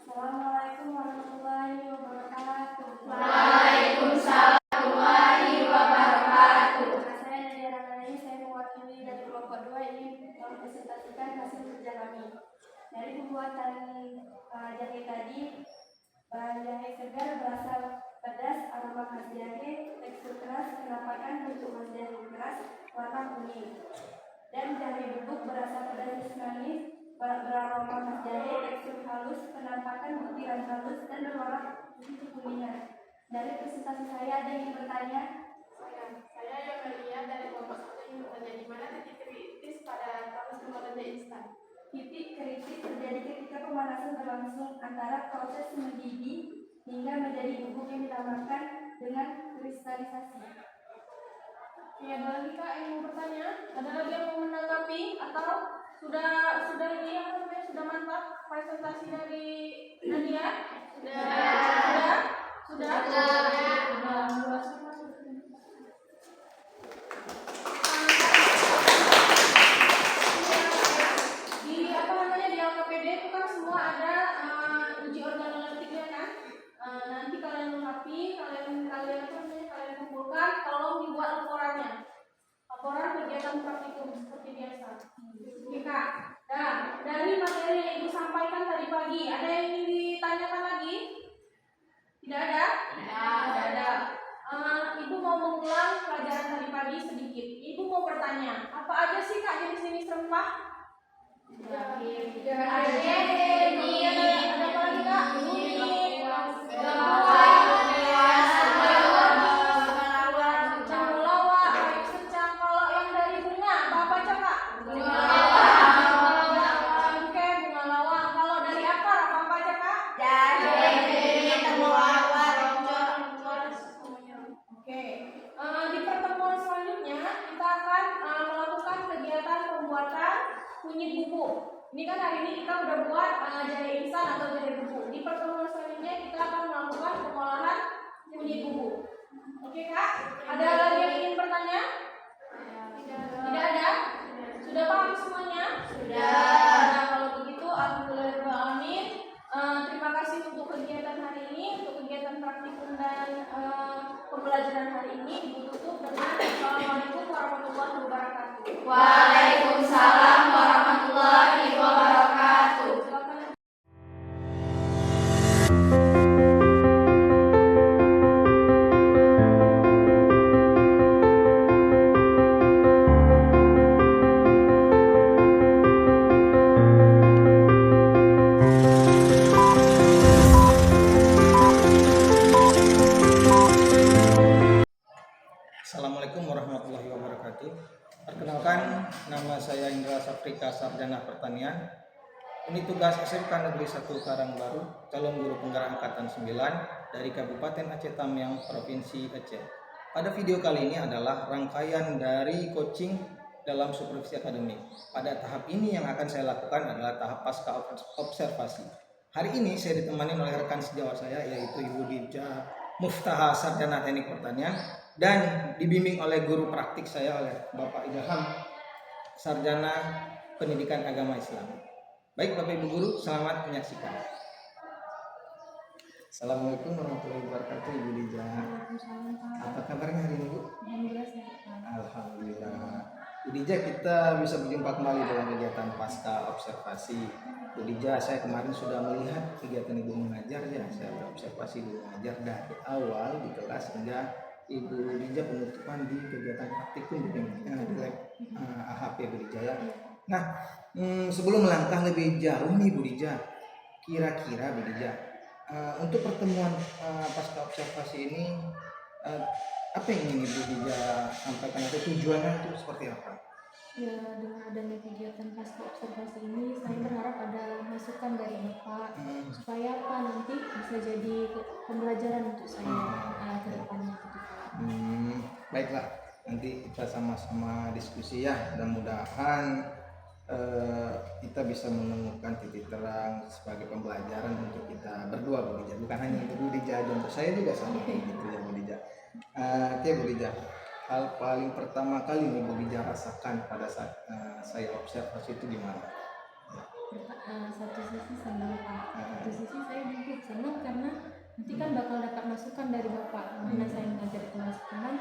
Assalamualaikum warahmatullahi wabarakatuh. Waalaikumsalam warahmatullahi wabarakatuh. Saya dari anak ini, saya mewakili dari kelompok 2 ini mempresentasikan hasil kerja kami. Dari pembuatan jahitan bubuk berasa pedas manis, beraroma khas jahe, tekstur halus, penampakan butiran halus, dan berwarna putih kuningan. Dari presentasi saya ada yang bertanya? Saya yang melihat dari kelompok satu yang bertanya di mana titik kritis pada proses pembuatan jahe instan. Titik kritis terjadi ketika pemanasan berlangsung antara proses mendidih hingga menjadi bubuk yang ditambahkan dengan kristalisasi. Oke, ada lagi Kak yang mau bertanya? Ada lagi yang mau menanggapi atau sudah ini apa namanya, sudah mantap presentasi dari Nadia? Sudah. Di apa namanya, di LKPD itu kan semua ada uji organoleptiknya kan. Nanti kalian lengkapi, kalian kumpulkan, tolong dibuat laporan kegiatan praktikum seperti biasa. Oke Kak. Nah, dari materi yang Ibu sampaikan tadi pagi, ada yang ingin ditanyakan lagi? Tidak ada? Tidak ada. Ibu mau mengulang pelajaran tadi pagi sedikit. Ibu mau bertanya, apa aja sih Kak jenis-jenis rempah? Ada apa lagi Kak? Kunyit bubuk. Ini kan hari ini kita udah buat jahe instan atau jahe bubuk. Di pertemuan selanjutnya kita akan melakukan pengolahan kunyit bubuk. Oke Kak? Ada lagi yang ingin bertanya? Tidak ada? Sudah paham semuanya? Sudah. Nah, kalau begitu alhamdulillahirobbilalamin. Terima kasih untuk kegiatan hari ini, untuk kegiatan praktikum dan pembelajaran hari ini. Ibu tutup dengan Assalamualaikum warahmatullahi wabarakatuh. Waalaikumsalam warahmatullahi wabarakatuh. Assalamualaikum warahmatullahi wabarakatuh. Perkenalkan, nama saya Indra Safrika, Sarjana Pertanian. Ini tugas SMK Negeri 1 Karangbaru, calon guru penggerak angkatan 9 dari Kabupaten Aceh Tamiang, Provinsi Aceh. Pada video kali ini adalah rangkaian dari coaching dalam supervisi akademik. Pada tahap ini yang akan saya lakukan adalah tahap pasca observasi. Hari ini saya ditemani oleh rekan sejawat saya, yaitu Ibu Dija Muftaha, Sarjana Teknik Pertanian, dan dibimbing oleh guru praktik saya oleh Bapak Ilham, Sarjana Pendidikan Agama Islam. Baik Bapak Ibu Guru, selamat menyaksikan. Assalamualaikum warahmatullahi wabarakatuh, Ibu Dija. Apa kabarnya hari ini, Bu? Alhamdulillah sehat. Alhamdulillah. Bu Dija, kita bisa berjumpa kembali dalam kegiatan pasca observasi. Bu Dija, saya kemarin sudah melihat kegiatan Ibu mengajar ya. Saya observasi Ibu mengajar dari awal di kelas hingga Ibu Dija penutupan di kegiatan praktikum di lab AHP Bu Dija ya. Nah, sebelum melangkah lebih jauh nih Bu Dija, kira-kira Bu Dija, untuk pertemuan pasca observasi ini apa yang ingin Ibu Dija sampaikan atau tujuannya itu seperti apa? Ya, dengan adanya kegiatan pasca observasi ini, saya berharap ada masukan dari Bapak supaya apa nanti bisa jadi pembelajaran untuk saya ke depannya. Baiklah, nanti kita sama-sama diskusi ya. Mudah-mudahan kita bisa menemukan titik terang sebagai pembelajaran untuk kita berdua Bu Dija, bukan hanya untuk Bu Dija, untuk saya juga sama gitu ya Bu Dija. Oke Bu Dija, hal paling pertama kali nih Bu Dija rasakan pada saat saya observasi itu gimana? Satu sisi senang Pak, satu sisi saya juga senang karena nanti kan bakal dapat masukan dari Bapak. Karena saya ngajar di kelas kan,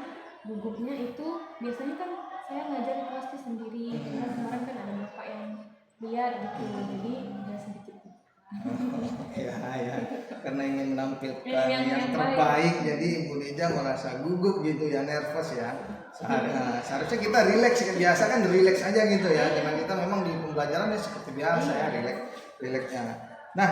gugupnya itu biasanya kan saya ngajar di kelas itu sendiri. Karena kemarin kan ada Bapak yang lihat gitu, jadi ada sedikit. Ya, karena ingin menampilkan yang terbaik, jadi Ibu Dija merasa gugup gitu ya, nervous ya. Seharusnya kita rileks, biasa kan rileks aja gitu ya, karena kita memang di pembelajaran ya seperti biasa ya, rileksnya. Nah,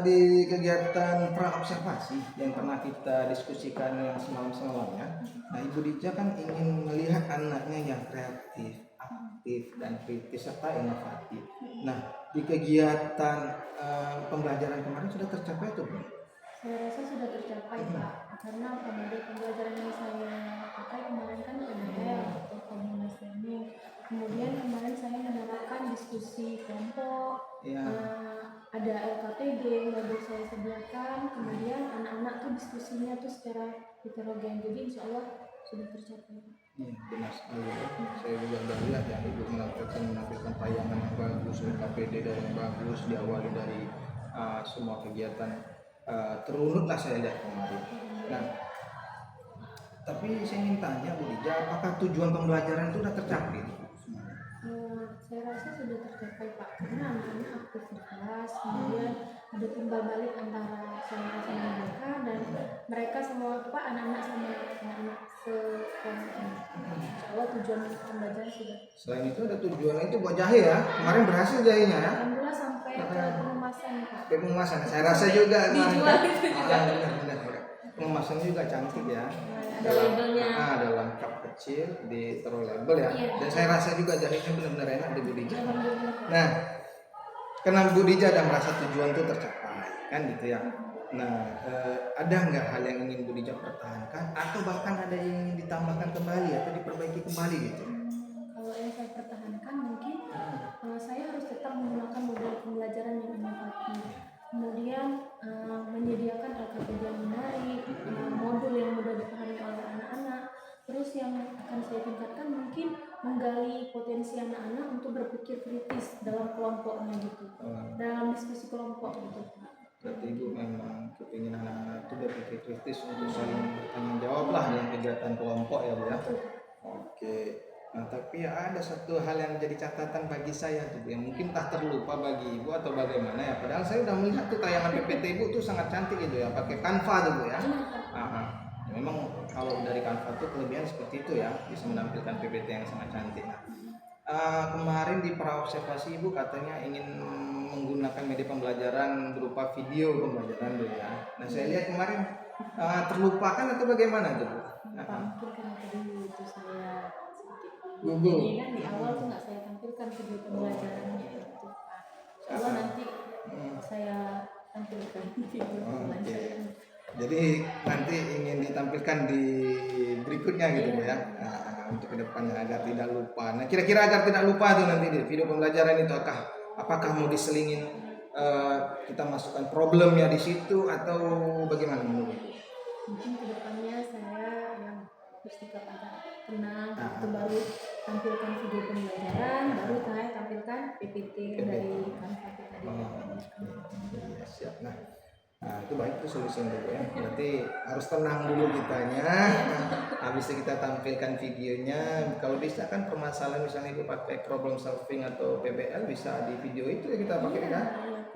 di kegiatan praobservasi yang pernah kita diskusikan yang semalam-semalamnya, nah Ibu Dija kan ingin melihat anaknya yang kreatif, aktif dan kritis serta inovatif. Nah, di kegiatan pembelajaran kemarin sudah tercapai tuh, Bu? Saya rasa sudah tercapai Pak, karena metode pembelajaran yang saya pakai kemarin kan PBL atau kombinasi ini. Kemudian kemarin saya menerapkan diskusi kelompok, Ya. ada LKPD modul saya sediakan, kemudian anak-anak tuh diskusinya tuh secara heterogen, jadi insya Allah sudah tercapai. Iya, benar sekali ya. Saya juga udah lihat ya, Ibu menampilkan tayangan yang bagus, KPD dari yang bagus, diawali dari semua kegiatan terunut lah saya lihat kemarin. Nah, tapi saya ingin tanya Bu Dija, apakah tujuan pembelajaran itu sudah tercapai? Saya rasa sudah tercapai Pak, karena anak-anak aktif di kelas, kemudian ada timbal balik antara saya sama mereka, dan mereka semua Pak, anak-anak sama anak-anak sekolah. Insya Allah tujuan pembelajaran sudah. Selain itu ada tujuan itu buat jahe ya, kemarin berhasil jahenya ya. Alhamdulillah sampai ke pengemasan Pak. Pengemasan, saya rasa juga Dijual itu juga. benar. Pengemasan juga cantik ya. Ada labelnya. Ada lengkap kecil ditaruh label ya. Iya. Dan saya rasa juga jahenya benar-benar enak di Bu Dija. Alhamdulillah. Nah, karena Bu Dija ada merasa tujuan itu tercapai, kan gitu ya. Nah, ada nggak hal yang ingin Bu Dija pertahankan atau bahkan ada yang ingin ditambahkan kembali atau diperbaiki kembali gitu? Kalau yang saya pertahankan mungkin saya harus tetap menggunakan model pembelajaran yang inovatif. Kemudian menyediakan LKPD yang menarik, modul yang mudah dipahami oleh anak-anak. Terus yang akan saya tingkatkan mungkin menggali potensi anak-anak untuk berpikir kritis dalam kelompoknya gitu, dalam diskusi kelompok gitu. Berarti Ibu memang kepingin anak-anak itu berpikir kritis untuk saling bertanggung jawab lah dalam kegiatan kelompok ya Bu ya. Oke. Nah tapi ya ada satu hal yang jadi catatan bagi saya tuh Bu, yang mungkin tak terlupa bagi Ibu atau bagaimana ya. Padahal saya udah melihat tuh tayangan PPT Ibu tuh sangat cantik gitu ya, pakai Canva tuh Bu ya. Memang kalau dari Canva tuh kelebihan seperti itu ya, bisa menampilkan PPT yang sangat cantik. Kemarin di praobservasi Ibu katanya ingin menggunakan media pembelajaran berupa video pembelajaran tuh ya. Nah saya lihat kemarin terlupakan atau bagaimana tuh Bu? Mungkin karena tadi itu saya Gugup. ini kan di awal tuh nggak saya tampilkan video pembelajarannya itu Pak. Coba nanti saya tampilkan video pembelajaran. Jadi nanti ingin ditampilkan di berikutnya gitu Bu ya. Untuk kedepannya agar tidak lupa. Nah kira-kira agar tidak lupa tuh nanti di video pembelajaran itu apakah mau diselingin kita masukkan problemnya di situ atau bagaimana menurut Ibu? Mungkin kedepannya saya yang bersikap agak tenang, itu baru tampilkan video pembelajaran, baru saya tampilkan PPT dari Canva tadi. Ya, siap. Nah, itu baik tuh solusi Bu ya. Berarti harus tenang dulu kitanya. Habis itu kita tampilkan videonya. Kalau bisa kan permasalahan misalnya Ibu pakai problem solving atau PBL bisa di video itu ya kita pakai kan.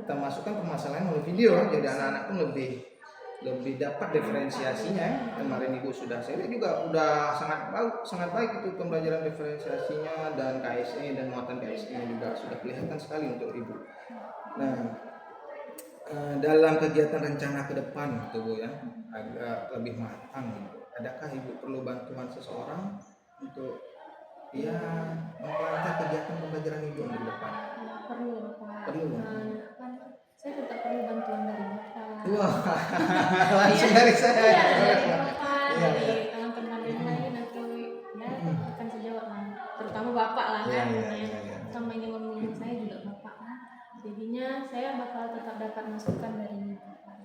Kita masukkan permasalahan melalui video, jadi anak-anak pun lebih dapat diferensiasinya. Kemarin Ibu saya lihat juga udah sangat baik itu pembelajaran diferensiasinya, dan KSE dan muatan KSE juga sudah kelihatan sekali untuk Ibu. Nah, dalam kegiatan rencana ke depan tuh Bu ya, agak lebih matang gitu. Adakah Ibu perlu bantuan seseorang untuk ya memperlancar kegiatan pembelajaran Ibu di depan? Perlu Pak. Perlu. Saya tetap perlu bantuan dari Bapak. Wah, langsung dari saya. Iya, dari Bapak, dari teman-teman yang lain atau ya akan sejawab lah. Terutama Bapak lah kan, sama yang ngomongin saya juga Bapak lah. Jadinya saya bakal tetap dapat masukan dari Bapak.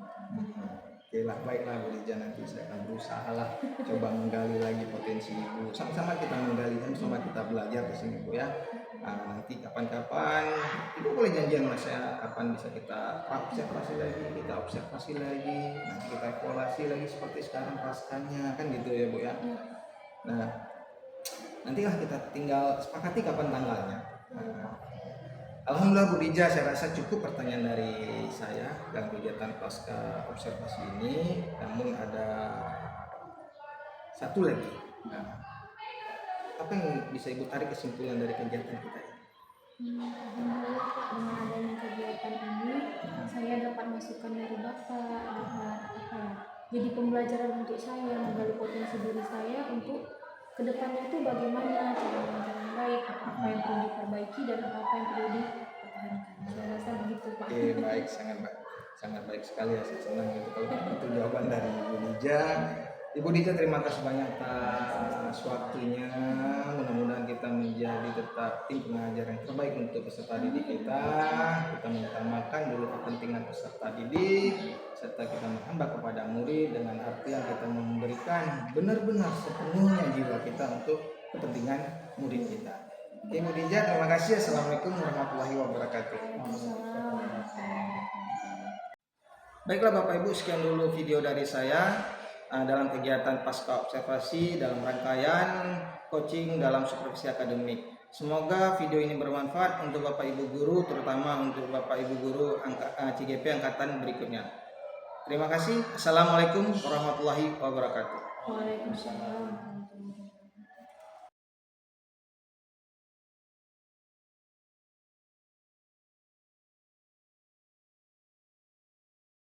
Oke lah, baiklah Bu Dija, nanti saya akan berusaha lah coba menggali lagi potensi Ibu. Sama-sama kita menggali dan sama kita belajar di sini Bu ya. Nanti kapan-kapan Ibu boleh janjian Mas ya, kapan bisa kita observasi lagi, nanti kita evaluasi lagi seperti sekarang paskanya kan gitu ya Bu ya. Nah, nantilah kita tinggal sepakati kapan tanggalnya. Alhamdulillah Bu Dija, saya rasa cukup pertanyaan dari saya dalam kegiatan pasca observasi ini. Namun ada satu lagi. Apa yang bisa Ibu tarik kesimpulan dari kegiatan kita ini? Alhamdulillah Pak, dengan adanya kegiatan ini saya dapat masukan dari Bapak, dapat apa ya, jadi pembelajaran untuk saya menggali potensi diri saya untuk kedepannya itu bagaimana cara mengajar yang baik, apa yang perlu diperbaiki dan apa yang perlu dipertahankan. Saya rasa begitu Pak. Oke, baik, sangat baik sekali ya. Saya senang itu kalau itu jawaban dari Ibu Dija. Ibu Dija, terima kasih banyak atas waktunya. Mudah-mudahan kita menjadi tetap tim pengajar yang terbaik untuk peserta didik kita. Kita mengutamakan dulu kepentingan peserta didik, serta kita menghamba kepada murid dengan arti yang kita memberikan benar-benar sepenuhnya jiwa kita untuk kepentingan murid kita. Oke, Ibu Dija, terima kasih. Assalamualaikum warahmatullahi wabarakatuh. Baiklah Bapak Ibu, sekian dulu video dari saya dalam kegiatan pasca observasi dalam rangkaian coaching dalam supervisi akademik. Semoga video ini bermanfaat untuk Bapak Ibu guru, terutama untuk Bapak Ibu guru CGP angkatan berikutnya. Terima kasih. Assalamualaikum warahmatullahi wabarakatuh. Waalaikumsalam.